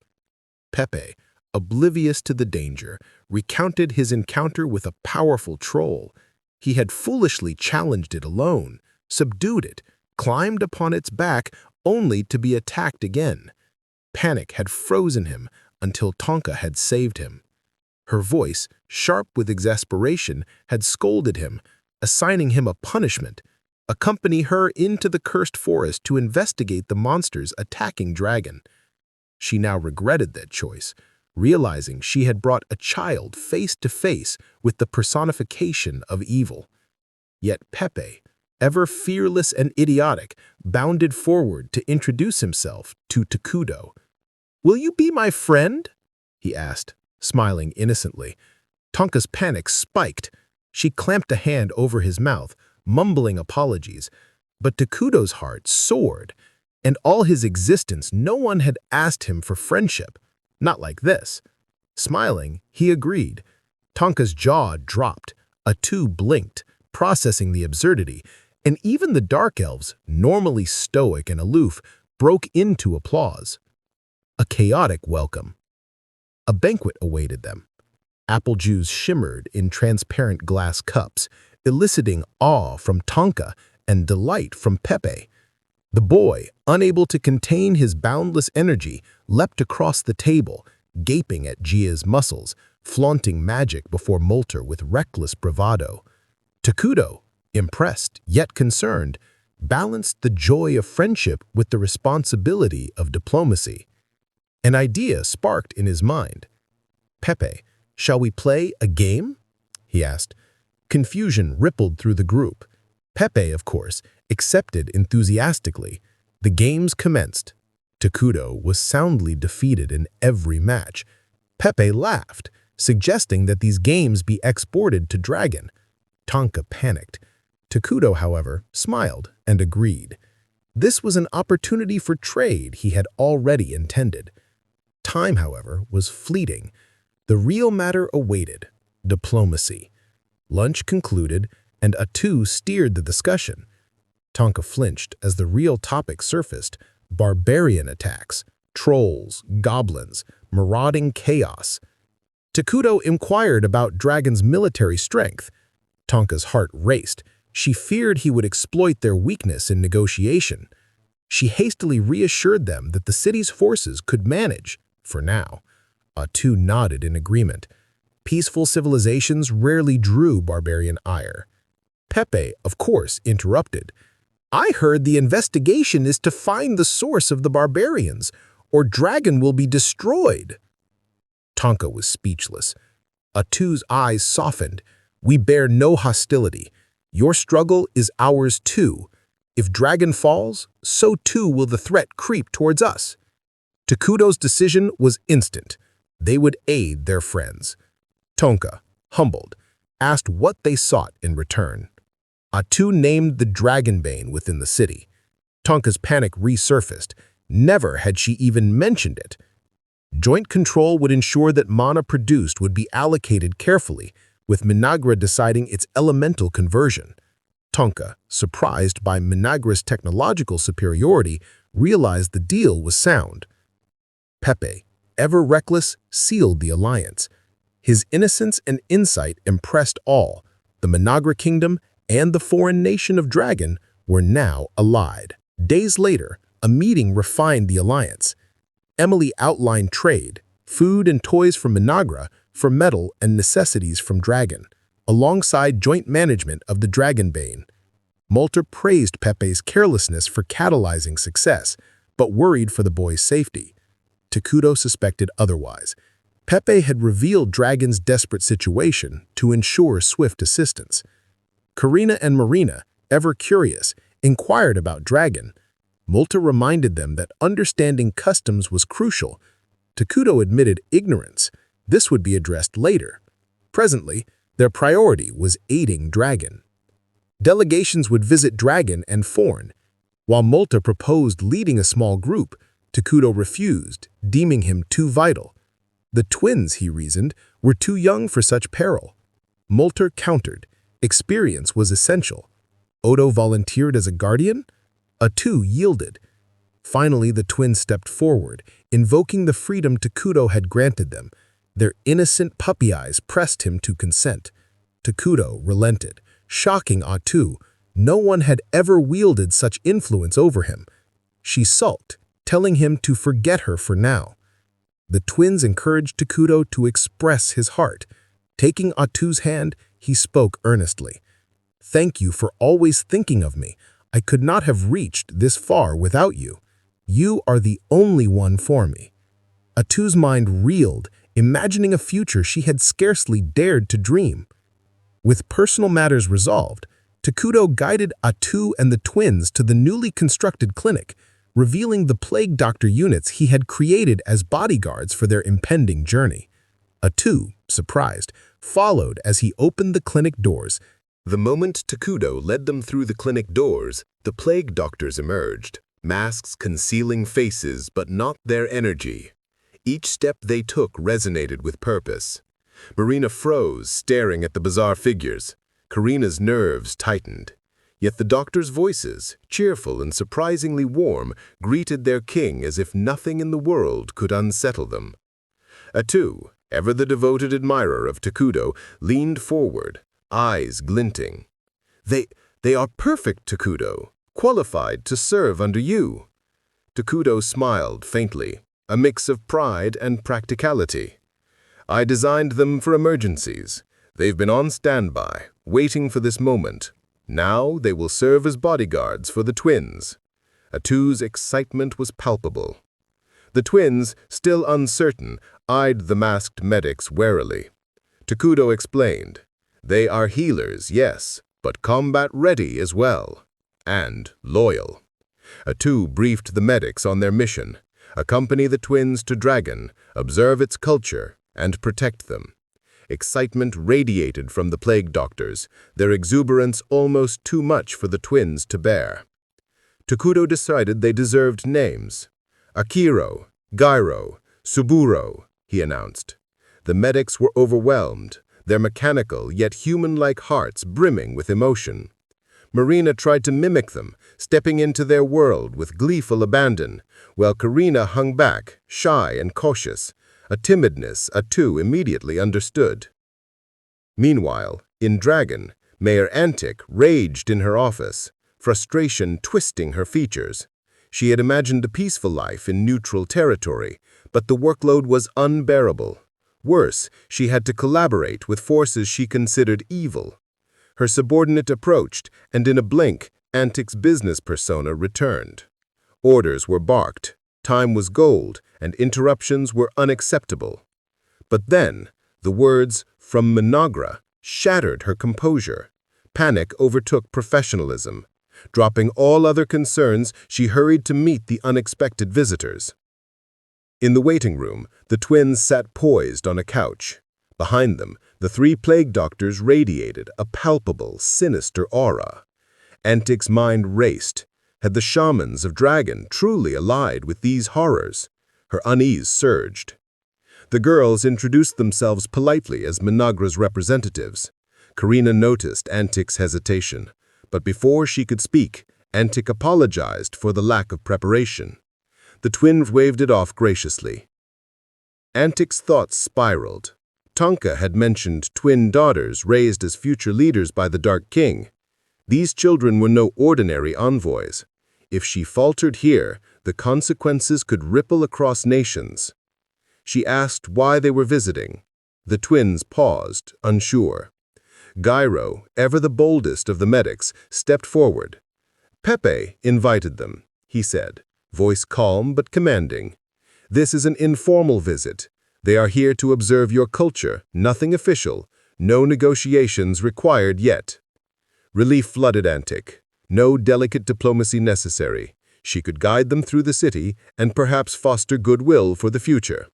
Pepe, oblivious to the danger, recounted his encounter with a powerful troll. He had foolishly challenged it alone, subdued it, climbed upon its back only to be attacked again. Panic had frozen him until Tonka had saved him. Her voice, sharp with exasperation, had scolded him, assigning him a punishment, accompany her into the cursed forest to investigate the monsters attacking Dragon. She now regretted that choice, realizing she had brought a child face to face with the personification of evil. Yet Pepe, ever fearless and idiotic, bounded forward to introduce himself to Takudo. "Will you be my friend?" he asked, smiling innocently. Tonka's panic spiked. She clamped a hand over his mouth, mumbling apologies. But Takudo's heart soared. And all his existence, no one had asked him for friendship. Not like this. Smiling, he agreed. Tonka's jaw dropped. Atu blinked, processing the absurdity, and even the Dark Elves, normally stoic and aloof, broke into applause. A chaotic welcome. A banquet awaited them. Apple juice shimmered in transparent glass cups, eliciting awe from Tonka and delight from Pepe. The boy, unable to contain his boundless energy, leapt across the table, gaping at Gia's muscles, flaunting magic before Molter with reckless bravado. Takudo, impressed yet concerned, balanced the joy of friendship with the responsibility of diplomacy. An idea sparked in his mind. "Pepe, shall we play a game?" he asked. Confusion rippled through the group. Pepe, of course, accepted enthusiastically. The games commenced. Takudo was soundly defeated in every match. Pepe laughed, suggesting that these games be exported to Dragon. Tonka panicked. Takudo, however, smiled and agreed. This was an opportunity for trade he had already intended. Time, however, was fleeting. The real matter awaited: diplomacy. Lunch concluded, and Atu steered the discussion. Tonka flinched as the real topic surfaced: barbarian attacks, trolls, goblins, marauding chaos. Takudo inquired about Dragon's military strength. Tonka's heart raced. She feared he would exploit their weakness in negotiation. She hastily reassured them that the city's forces could manage, for now. Atu nodded in agreement. Peaceful civilizations rarely drew barbarian ire. Pepe, of course, interrupted. "I heard the investigation is to find the source of the barbarians, or Dragon will be destroyed." Tonka was speechless. Atu's eyes softened. "We bear no hostility. Your struggle is ours too. If Dragon falls, so too will the threat creep towards us." Takudo's decision was instant. They would aid their friends. Tonka, humbled, asked what they sought in return. Atu named the Dragonbane within the city. Tonka's panic resurfaced. Never had she even mentioned it. Joint control would ensure that mana produced would be allocated carefully, with Minagra deciding its elemental conversion. Tonka, surprised by Minagra's technological superiority, realized the deal was sound. Pepe, ever reckless, sealed the alliance. His innocence and insight impressed all. The Minagra Kingdom and the foreign nation of Dragon were now allied. Days later, a meeting refined the alliance. Emily outlined trade, food and toys from Minagra for metal and necessities from Dragon, alongside joint management of the Dragonbane. Molter praised Pepe's carelessness for catalyzing success, but worried for the boy's safety. Takudo suspected otherwise. Pepe had revealed Dragon's desperate situation to ensure swift assistance. Karina and Marina, ever curious, inquired about Dragon. Molter reminded them that understanding customs was crucial. Takudo admitted ignorance. This would be addressed later. Presently, their priority was aiding Dragon. Delegations would visit Dragon and Forn. While Molter proposed leading a small group, Takudo refused, deeming him too vital. The twins, he reasoned, were too young for such peril. Molter countered. Experience was essential. Odo volunteered as a guardian? Atu yielded. Finally, the twins stepped forward, invoking the freedom Takudo had granted them. Their innocent puppy eyes pressed him to consent. Takudo relented, shocking Atu. No one had ever wielded such influence over him. She sulked, telling him to forget her for now. The twins encouraged Takudo to express his heart. Taking Atu's hand, he spoke earnestly. "Thank you for always thinking of me. I could not have reached this far without you. You are the only one for me." Atu's mind reeled, imagining a future she had scarcely dared to dream. With personal matters resolved, Takudo guided Atu and the twins to the newly constructed clinic, revealing the plague doctor units he had created as bodyguards for their impending journey. Atu, surprised, followed as he opened the clinic doors. The moment Takudo led them through the clinic doors, the plague doctors emerged, masks concealing faces but not their energy. Each step they took resonated with purpose. Marina froze, staring at the bizarre figures. Karina's nerves tightened. Yet the doctors' voices, cheerful and surprisingly warm, greeted their king as if nothing in the world could unsettle them. Atu, ever the devoted admirer of Takudo, leaned forward, eyes glinting. They are perfect, Takudo, qualified to serve under you." Takudo smiled faintly, a mix of pride and practicality. "I designed them for emergencies. They've been on standby, waiting for this moment. Now they will serve as bodyguards for the twins. Atu's excitement was palpable. The twins, still uncertain, eyed the masked medics warily. Takudo explained, "They are healers, yes, but combat-ready as well. And loyal." Atu briefed the medics on their mission: accompany the twins to Dragon, observe its culture, and protect them. Excitement radiated from the plague doctors, their exuberance almost too much for the twins to bear. Takudo decided they deserved names. "Akiro, Gairo, Suburo," he announced. The medics were overwhelmed, their mechanical yet human-like hearts brimming with emotion. Marina tried to mimic them, stepping into their world with gleeful abandon, while Karina hung back, shy and cautious, a timidness Atu immediately understood. Meanwhile, in Dragon, Mayor Antic raged in her office, frustration twisting her features. She had imagined a peaceful life in neutral territory, but the workload was unbearable. Worse, she had to collaborate with forces she considered evil. Her subordinate approached, and in a blink, Antic's business persona returned. Orders were barked, time was gold, and interruptions were unacceptable. But then, the words, "from Minagra," shattered her composure. Panic overtook professionalism. Dropping all other concerns, she hurried to meet the unexpected visitors. In the waiting room, the twins sat poised on a couch. Behind them, the three plague doctors radiated a palpable, sinister aura. Antic's mind raced. Had the shamans of Dragon truly allied with these horrors? Her unease surged. The girls introduced themselves politely as Minagra's representatives. Karina noticed Antic's hesitation, but before she could speak, Antic apologized for the lack of preparation. The twins waved it off graciously. Antic's thoughts spiraled. Tonka had mentioned twin daughters raised as future leaders by the Dark King. These children were no ordinary envoys. If she faltered here, the consequences could ripple across nations. She asked why they were visiting. The twins paused, unsure. Gairo, ever the boldest of the medics, stepped forward. "Pepe invited them," he said, voice calm but commanding. "This is an informal visit. They are here to observe your culture, nothing official, no negotiations required yet." Relief flooded Antic. No delicate diplomacy necessary. She could guide them through the city and perhaps foster goodwill for the future.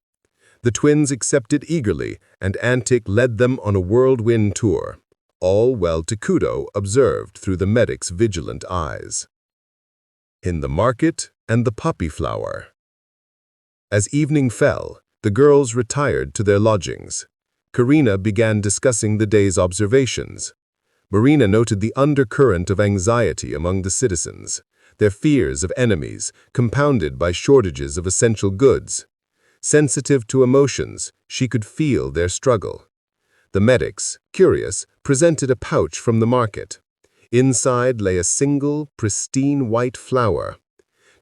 The twins accepted eagerly, and Antic led them on a whirlwind tour. All while Takudo observed through the medic's vigilant eyes. In the market and the poppy flower. As evening fell, the girls retired to their lodgings. Karina began discussing the day's observations. Marina noted the undercurrent of anxiety among the citizens, their fears of enemies, compounded by shortages of essential goods. Sensitive to emotions, she could feel their struggle. The medics, curious, presented a pouch from the market. Inside lay a single, pristine white flower.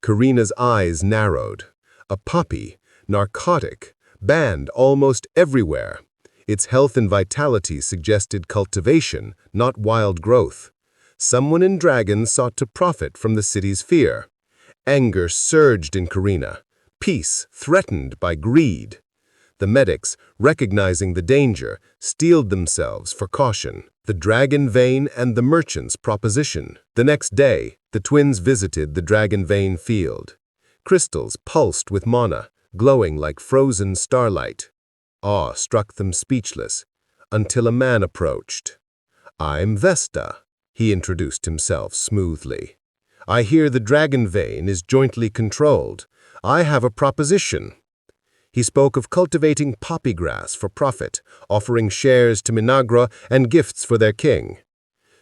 Karina's eyes narrowed. A poppy, narcotic, banned almost everywhere. Its health and vitality suggested cultivation, not wild growth. Someone in Dragon sought to profit from the city's fear. Anger surged in Karina. Peace threatened by greed. The medics, recognizing the danger, steeled themselves for caution. The Dragon Vein and the merchant's proposition. The next day, the twins visited the Dragon Vein field. Crystals pulsed with mana, glowing like frozen starlight. Awe struck them speechless, until a man approached. "I'm Vesta," he introduced himself smoothly. "I hear the Dragon Vein is jointly controlled. I have a proposition." He spoke of cultivating poppy grass for profit, offering shares to Minagra and gifts for their king.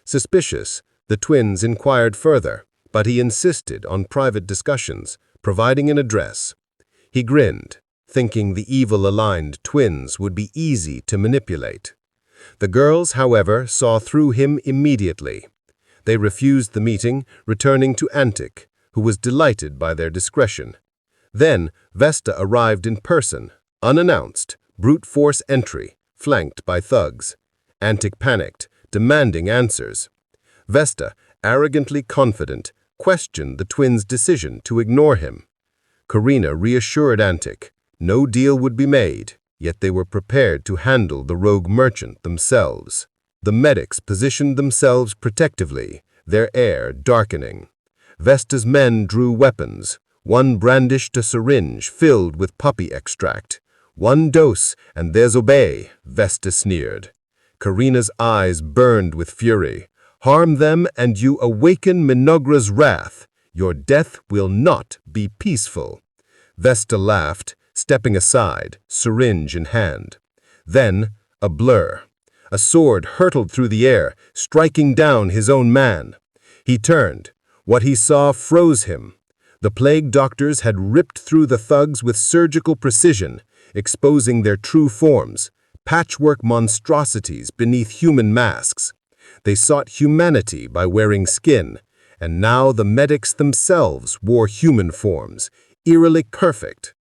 Suspicious, the twins inquired further, but he insisted on private discussions, providing an address. He grinned, thinking the evil-aligned twins would be easy to manipulate. The girls, however, saw through him immediately. They refused the meeting, returning to Antic, who was delighted by their discretion. Then Vesta arrived in person, unannounced, brute force entry, flanked by thugs. Antic panicked, demanding answers. Vesta, arrogantly confident, questioned the twins' decision to ignore him. Karina reassured Antic no deal would be made, yet they were prepared to handle the rogue merchant themselves. The medics positioned themselves protectively, their air darkening. Vesta's men drew weapons. One brandished a syringe filled with poppy extract. "One dose, and there's obey," Vesta sneered. Karina's eyes burned with fury. "Harm them, and you awaken Minogra's wrath. Your death will not be peaceful." Vesta laughed, stepping aside, syringe in hand. Then, a blur. A sword hurtled through the air, striking down his own man. He turned. What he saw froze him. The plague doctors had ripped through the thugs with surgical precision, exposing their true forms, patchwork monstrosities beneath human masks. They sought humanity by wearing skin, and now the medics themselves wore human forms, eerily perfect.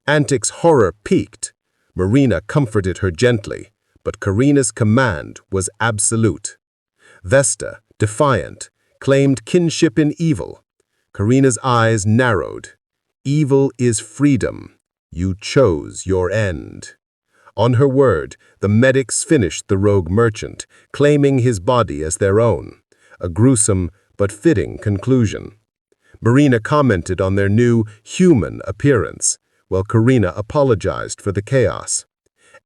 Antic's horror peaked. Marina comforted her gently, but Karina's command was absolute. Vesta, defiant, claimed kinship in evil. Karina's eyes narrowed. "Evil is freedom. You chose your end." On her word, the medics finished the rogue merchant, claiming his body as their own, a gruesome but fitting conclusion. Marina commented on their new, human appearance, while Karina apologized for the chaos.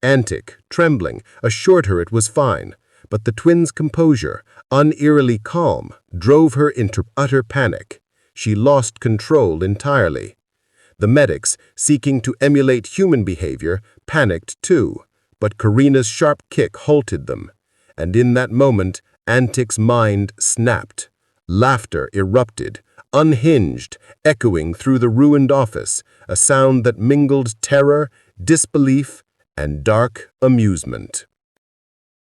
Antic, trembling, assured her it was fine, but the twins' composure, uneerily calm, drove her into utter panic. She lost control entirely. The medics, seeking to emulate human behavior, panicked too, but Karina's sharp kick halted them. And in that moment, Antic's mind snapped. Laughter erupted, unhinged, echoing through the ruined office, a sound that mingled terror, disbelief, and dark amusement.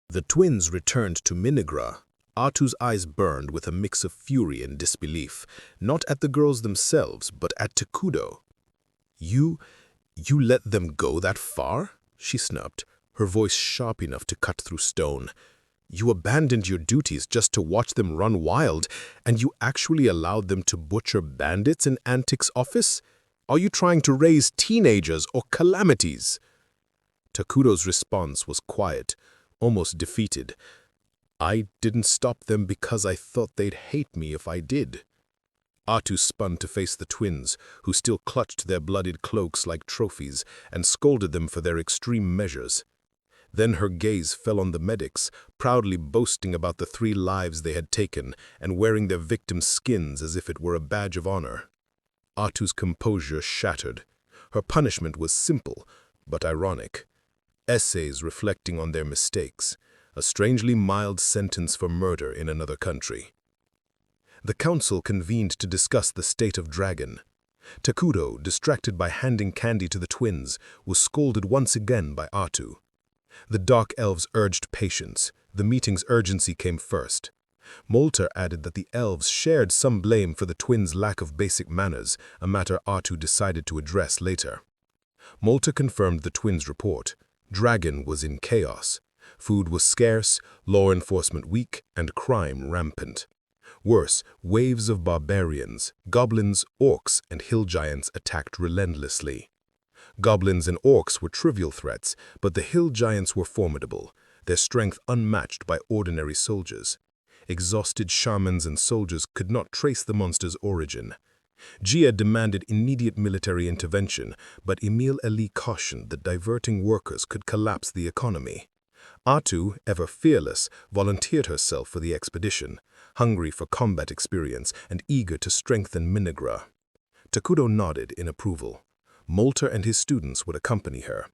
The twins returned to Minigra. Atu's eyes burned with a mix of fury and disbelief, not at the girls themselves, but at Takudo. You let them go that far?" she snubbed, her voice sharp enough to cut through stone. "You abandoned your duties just to watch them run wild, and you actually allowed them to butcher bandits in Antic's office? Are you trying to raise teenagers or calamities?" Takudo's response was quiet, almost defeated. "I didn't stop them because I thought they'd hate me if I did." Atu spun to face the twins, who still clutched their bloodied cloaks like trophies, and scolded them for their extreme measures. Then her gaze fell on the medics, proudly boasting about the 3 lives they had taken and wearing their victims' skins as if it were a badge of honor. Atu's composure shattered. Her punishment was simple, but ironic. Essays reflecting on their mistakes, a strangely mild sentence for murder in another country. The council convened to discuss the state of Dragon. Takudo, distracted by handing candy to the twins, was scolded once again by Atu. The dark elves urged patience. The meeting's urgency came first. Molter added that the elves shared some blame for the twins' lack of basic manners, a matter Atu decided to address later. Molter confirmed the twins' report. Dragon was in chaos. Food was scarce, law enforcement weak, and crime rampant. Worse, waves of barbarians, goblins, orcs, and hill giants attacked relentlessly. Goblins and orcs were trivial threats, but the hill giants were formidable, their strength unmatched by ordinary soldiers. Exhausted shamans and soldiers could not trace the monster's origin. Gia demanded immediate military intervention, but Emil Eli cautioned that diverting workers could collapse the economy. Atu, ever fearless, volunteered herself for the expedition, hungry for combat experience and eager to strengthen Minigra. Takudo nodded in approval. Molter and his students would accompany her.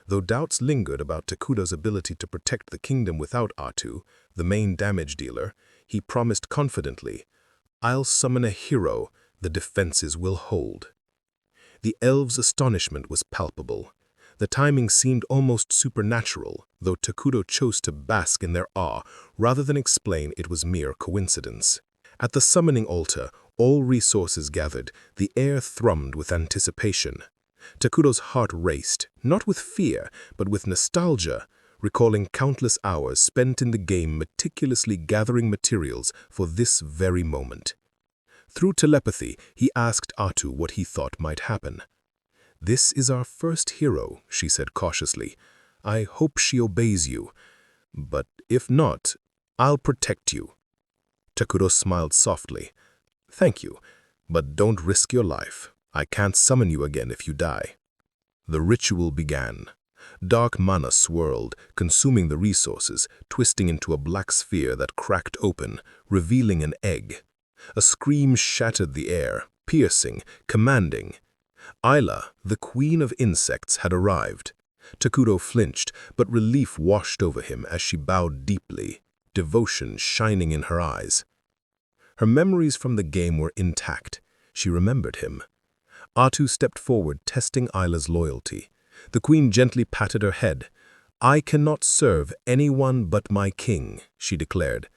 Though doubts lingered about Takudo's ability to protect the kingdom without Atu, the main damage dealer, he promised confidently, "I'll summon a hero, the defenses will hold." The elves' astonishment was palpable. The timing seemed almost supernatural, though Takudo chose to bask in their awe rather than explain it was mere coincidence. At the summoning altar, all resources gathered, the air thrummed with anticipation. Takudo's heart raced, not with fear, but with nostalgia, recalling countless hours spent in the game meticulously gathering materials for this very moment. Through telepathy, he asked Atu what he thought might happen. "This is our first hero," she said cautiously. "I hope she obeys you. But if not, I'll protect you." Takudo smiled softly. "Thank you, but don't risk your life. I can't summon you again if you die." The ritual began. Dark mana swirled, consuming the resources, twisting into a black sphere that cracked open, revealing an egg. A scream shattered the air, piercing, commanding. Ayla, the queen of insects, had arrived. Takudo flinched, but relief washed over him as she bowed deeply, devotion shining in her eyes. Her memories from the game were intact. She remembered him. Atu stepped forward, testing Ayla's loyalty. The queen gently patted her head. "I cannot serve anyone but my king," she declared.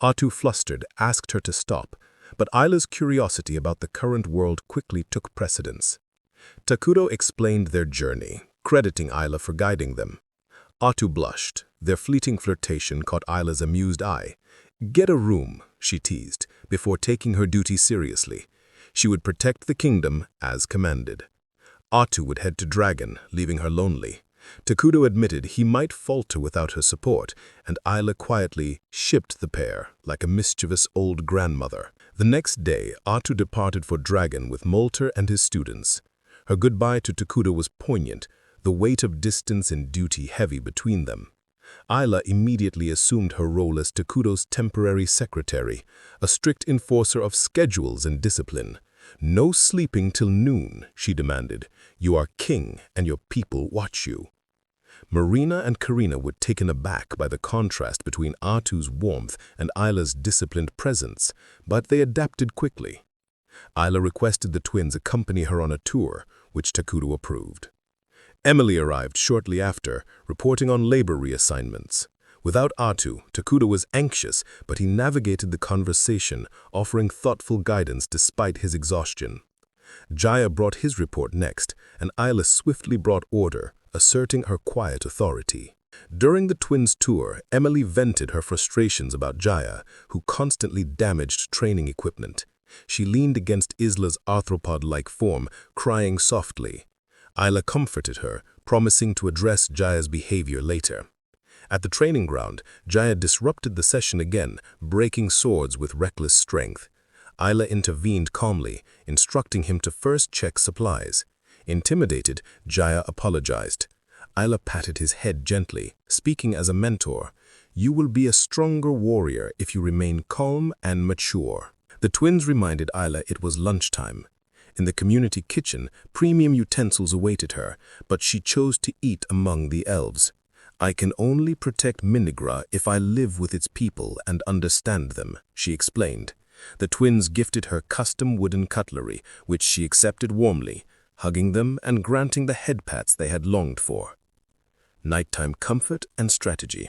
Atu, flustered, asked her to stop, but Ayla's curiosity about the current world quickly took precedence. Takudo explained their journey, crediting Ayla for guiding them. Atu blushed. Their fleeting flirtation caught Ayla's amused eye. "Get a room," she teased, before taking her duty seriously. She would protect the kingdom as commanded. Atu would head to Dragon, leaving her lonely. Takudo admitted he might falter without her support, and Ayla quietly shipped the pair, like a mischievous old grandmother. The next day, Atu departed for Dragon with Molter and his students. Her goodbye to Takudo was poignant, the weight of distance and duty heavy between them. Ayla immediately assumed her role as Takudo's temporary secretary, a strict enforcer of schedules and discipline. "No sleeping till noon," she demanded. "You are king, and your people watch you." Marina and Karina were taken aback by the contrast between Atu's warmth and Ayla's disciplined presence, but they adapted quickly. Ayla requested the twins accompany her on a tour, which Takudo approved. Emily arrived shortly after, reporting on labor reassignments. Without Atu, Takudo was anxious, but he navigated the conversation, offering thoughtful guidance despite his exhaustion. Jaya brought his report next, and Ayla swiftly brought order, asserting her quiet authority. During the twins' tour, Emily vented her frustrations about Jaya, who constantly damaged training equipment. She leaned against Isla's arthropod-like form, crying softly. Ayla comforted her, promising to address Jaya's behavior later. At the training ground, Jaya disrupted the session again, breaking swords with reckless strength. Ayla intervened calmly, instructing him to first check supplies. Intimidated, Jaya apologized. Ayla patted his head gently, speaking as a mentor. "You will be a stronger warrior if you remain calm and mature." The twins reminded Ayla it was lunchtime. In the community kitchen, premium utensils awaited her, but she chose to eat among the elves. "I can only protect Minigra if I live with its people and understand them," she explained. The twins gifted her custom wooden cutlery, which she accepted warmly, hugging them and granting the head pats they had longed for. Nighttime comfort and strategy.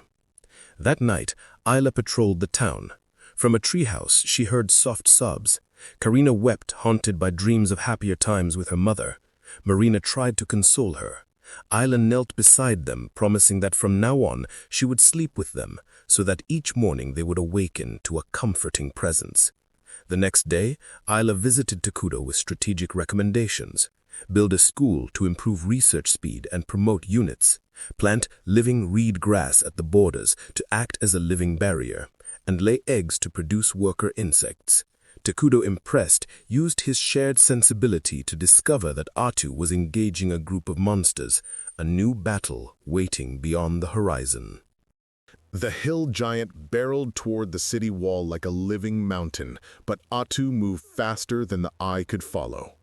That night, Ayla patrolled the town. From a treehouse, she heard soft sobs. Karina wept, haunted by dreams of happier times with her mother. Marina tried to console her. Ayla knelt beside them, promising that from now on she would sleep with them, so that each morning they would awaken to a comforting presence. The next day, Ayla visited Takudo with strategic recommendations. Build a school to improve research speed and promote units. Plant living reed grass at the borders to act as a living barrier, and lay eggs to produce worker insects. Takudo, impressed, used his shared sensibility to discover that Atu was engaging a group of monsters, a new battle waiting beyond the horizon. The hill giant barreled toward the city wall like a living mountain, but Atu moved faster than the eye could follow.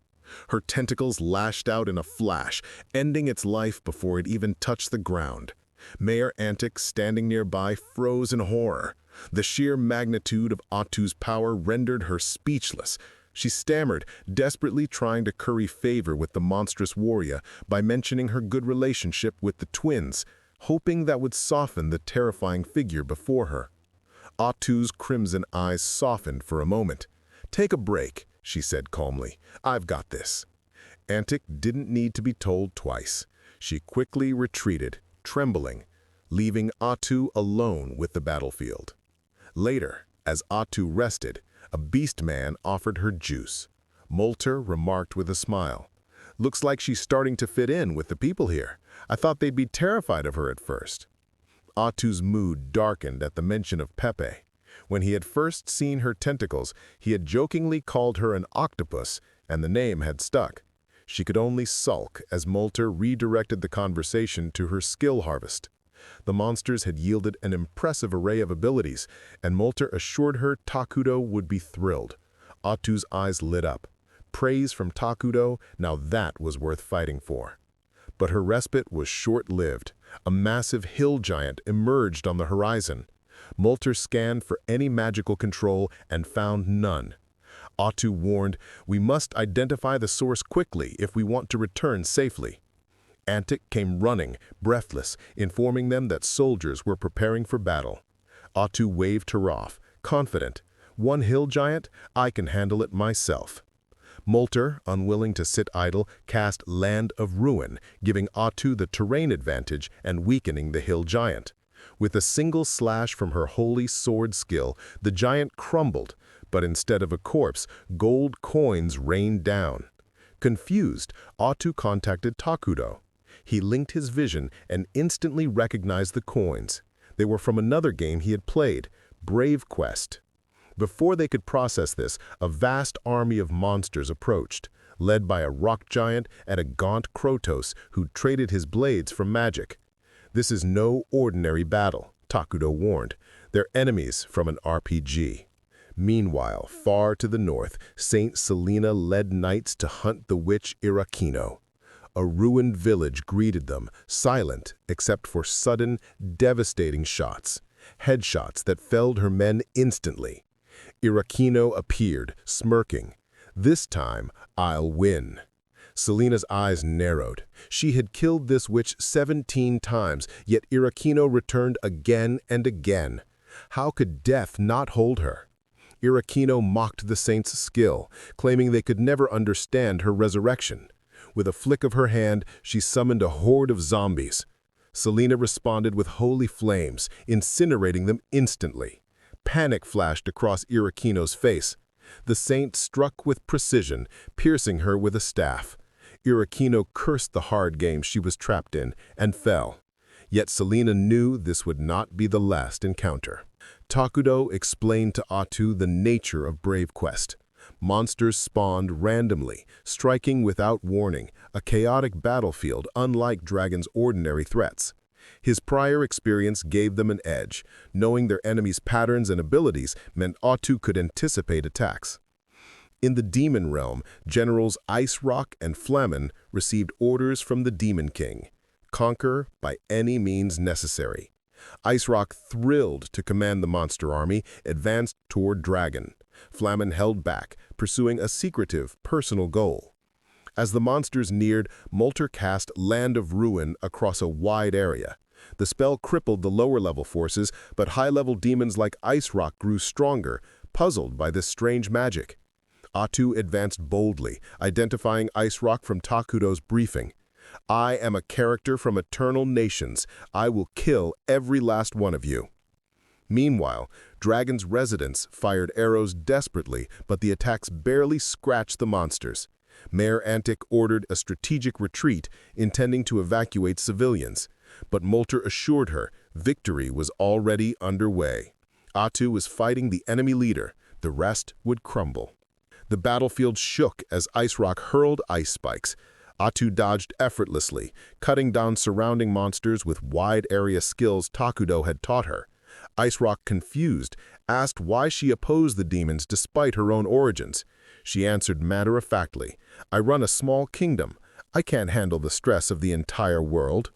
Her tentacles lashed out in a flash, ending its life before it even touched the ground. Mayor Antic, standing nearby, froze in horror. The sheer magnitude of Atu's power rendered her speechless. She stammered, desperately trying to curry favor with the monstrous warrior by mentioning her good relationship with the twins, hoping that would soften the terrifying figure before her. Atu's crimson eyes softened for a moment. "Take a break," she said calmly. "I've got this." Antic didn't need to be told twice. She quickly retreated, trembling. leaving Atu alone with the battlefield. Later, as Atu rested, a beast man offered her juice. Molter remarked with a smile, "Looks like she's starting to fit in with the people here. I thought they'd be terrified of her at first." Atu's mood darkened at the mention of Pepe. When he had first seen her tentacles, he had jokingly called her an octopus, and the name had stuck. She could only sulk as Molter redirected the conversation to her skill harvest. The monsters had yielded an impressive array of abilities, and Molter assured her Takudo would be thrilled. Atu's eyes lit up. Praise from Takudo, now that was worth fighting for. But her respite was short-lived. A massive hill giant emerged on the horizon. Molter scanned for any magical control and found none. Atu warned, "We must identify the source quickly if we want to return safely." Antic came running, breathless, informing them that soldiers were preparing for battle. Atu waved her off, confident, "One hill giant, I can handle it myself." Molter, unwilling to sit idle, cast Land of Ruin, giving Atu the terrain advantage and weakening the hill giant. With a single slash from her holy sword skill, the giant crumbled, but instead of a corpse, gold coins rained down. Confused, Atu contacted Takudo. He linked his vision and instantly recognized the coins. They were from another game he had played, Brave Quest. Before they could process this, a vast army of monsters approached, led by a rock giant and a gaunt Krotos who traded his blades for magic. "This is no ordinary battle," Takudo warned. "They're enemies from an RPG." Meanwhile, far to the north, Saint Selena led knights to hunt the witch Irakino. A ruined village greeted them, silent except for sudden, devastating shots. Headshots that felled her men instantly. Irakino appeared, smirking. "This time, I'll win." Selena's eyes narrowed. She had killed this witch 17 times, yet Irakino returned again and again. How could death not hold her? Irakino mocked the saint's skill, claiming they could never understand her resurrection. With a flick of her hand, she summoned a horde of zombies. Selena responded with holy flames, incinerating them instantly. Panic flashed across Irakino's face. The saint struck with precision, piercing her with a staff. Irakino cursed the hard game she was trapped in and fell. Yet Selena knew this would not be the last encounter. Takudo explained to Atu the nature of Brave Quest. Monsters spawned randomly, striking without warning, a chaotic battlefield unlike Dragon's ordinary threats. His prior experience gave them an edge. Knowing their enemies' patterns and abilities meant Atu could anticipate attacks. In the demon realm, Generals Ice Rock and Flamen received orders from the Demon King. Conquer by any means necessary. Ice Rock, thrilled to command the monster army, advanced toward Dragon. Flamen held back, pursuing a secretive, personal goal. As the monsters neared, Molter cast Land of Ruin across a wide area. The spell crippled the lower-level forces, but high-level demons like Ice Rock grew stronger, puzzled by this strange magic. Atu advanced boldly, identifying Ice Rock from Takudo's briefing. "I am a character from eternal nations. I will kill every last one of you." Meanwhile, Dragon's residents fired arrows desperately, but the attacks barely scratched the monsters. Mayor Antic ordered a strategic retreat, intending to evacuate civilians. But Molter assured her victory was already underway. Atu was fighting the enemy leader. The rest would crumble. The battlefield shook as Ice Rock hurled ice spikes. Atu dodged effortlessly, cutting down surrounding monsters with wide-area skills Takudo had taught her. Ice Rock, confused, asked why she opposed the demons despite her own origins. She answered matter-of-factly, "I run a small kingdom. I can't handle the stress of the entire world."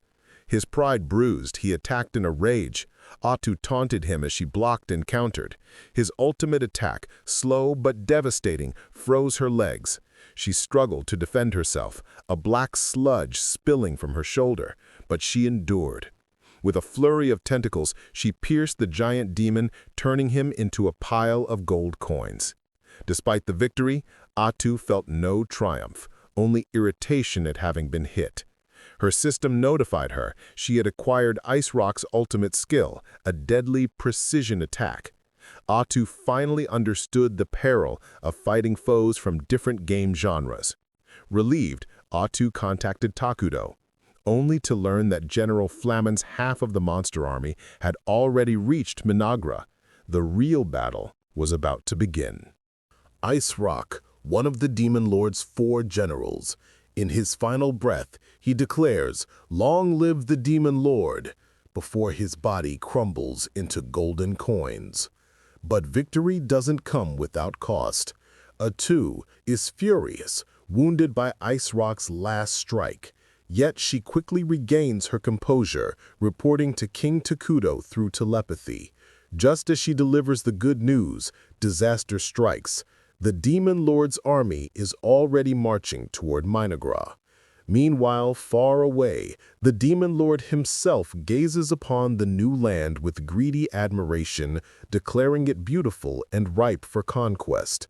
His pride bruised, he attacked in a rage. Atu taunted him as she blocked and countered. His ultimate attack, slow but devastating, froze her legs. She struggled to defend herself, a black sludge spilling from her shoulder, but she endured. With a flurry of tentacles, she pierced the giant demon, turning him into a pile of gold coins. Despite the victory, Atu felt no triumph, only irritation at having been hit. Her system notified her she had acquired Ice Rock's ultimate skill, a deadly precision attack. Atu finally understood the peril of fighting foes from different game genres. Relieved, Atu contacted Takudo, only to learn that General Flammen's half of the monster army had already reached Minagra. The real battle was about to begin. Ice Rock, one of the Demon Lord's 4 generals. In his final breath, he declares, "Long live the Demon Lord," before his body crumbles into golden coins. But victory doesn't come without cost. Atu is furious, wounded by Ice Rock's last strike. Yet she quickly regains her composure, reporting to King Takudo through telepathy. Just as she delivers the good news, disaster strikes. The Demon Lord's army is already marching toward Minagra. Meanwhile, far away, the Demon Lord himself gazes upon the new land with greedy admiration, declaring it beautiful and ripe for conquest.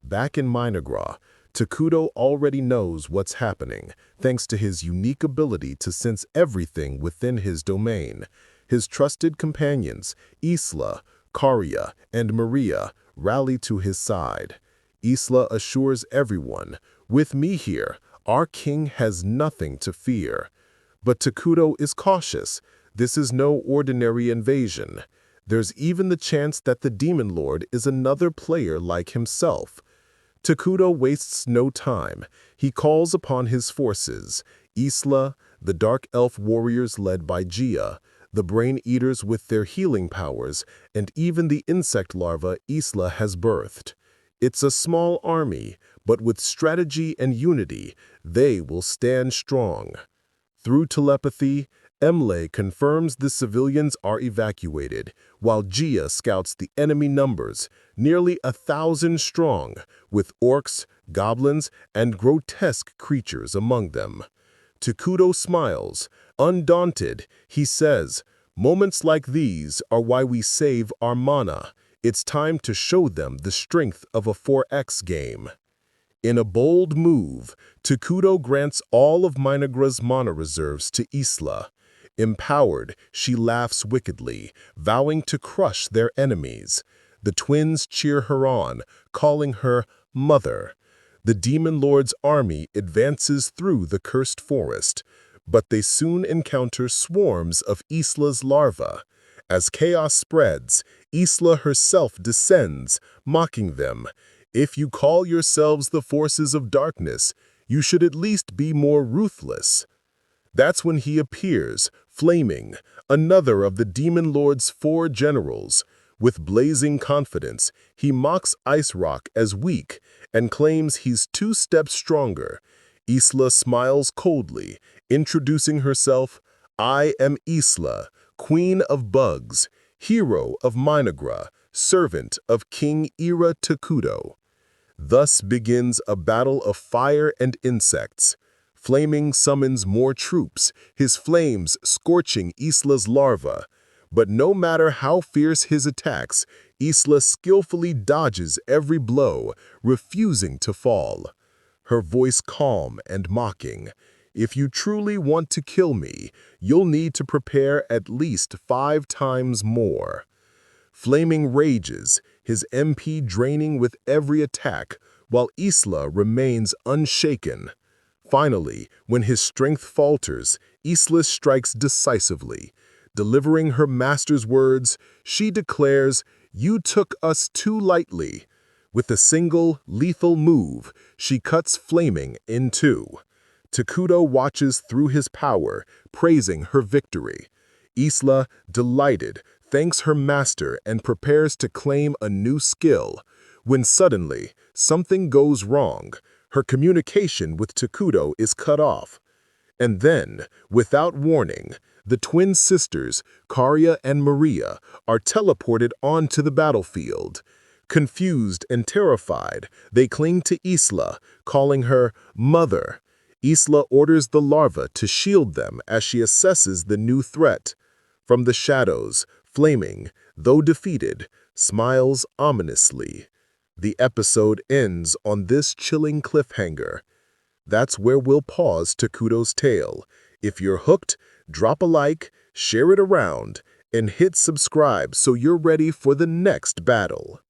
Back in Minagra, Takudo already knows what's happening, thanks to his unique ability to sense everything within his domain. His trusted companions, Isla, Karia, and Maria, rally to his side. Isla assures everyone, "With me here, our king has nothing to fear." But Takudo is cautious. This is no ordinary invasion. There's even the chance that the Demon Lord is another player like himself. Takudo wastes no time. He calls upon his forces, Isla, the Dark Elf warriors led by Gia, the Brain Eaters with their healing powers, and even the insect larva Isla has birthed. It's a small army, but with strategy and unity, they will stand strong. Through telepathy, Emle confirms the civilians are evacuated, while Gia scouts the enemy numbers, nearly 1,000 strong, with orcs, goblins, and grotesque creatures among them. Takudo smiles. Undaunted, he says, "Moments like these are why we save our mana. It's time to show them the strength of a 4X game." In a bold move, Takudo grants all of Minagra's mana reserves to Isla. Empowered, she laughs wickedly, vowing to crush their enemies. The twins cheer her on, calling her Mother. The Demon Lord's army advances through the cursed forest, but they soon encounter swarms of Isla's larvae. As chaos spreads, Isla herself descends, mocking them. "If you call yourselves the forces of darkness, you should at least be more ruthless." That's when he appears, flaming, another of the Demon Lord's 4 generals. With blazing confidence, he mocks Ice Rock as weak and claims he's 2 steps stronger. Isla smiles coldly, introducing herself, "I am Isla, Queen of Bugs, hero of Minagra, servant of King Ira Takudo." Thus begins a battle of fire and insects. Flaming summons more troops, his flames scorching Isla's larva. But no matter how fierce his attacks, Isla skillfully dodges every blow, refusing to fall. Her voice calm and mocking. "If you truly want to kill me, you'll need to prepare at least 5 times more." Flaming rages, his MP draining with every attack, while Isla remains unshaken. Finally, when his strength falters, Isla strikes decisively. Delivering her master's words, she declares, "You took us too lightly." With a single, lethal move, she cuts Flaming in 2. Takudo watches through his power, praising her victory. Isla, delighted, thanks her master and prepares to claim a new skill, when suddenly, something goes wrong. Her communication with Takudo is cut off. And then, without warning, the twin sisters, Karia and Maria, are teleported onto the battlefield. Confused and terrified, they cling to Isla, calling her Mother. Isla orders the larva to shield them as she assesses the new threat. From the shadows, Flaming, though defeated, smiles ominously. The episode ends on this chilling cliffhanger. That's where we'll pause Takudo's tale. If you're hooked, drop a like, share it around, and hit subscribe so you're ready for the next battle.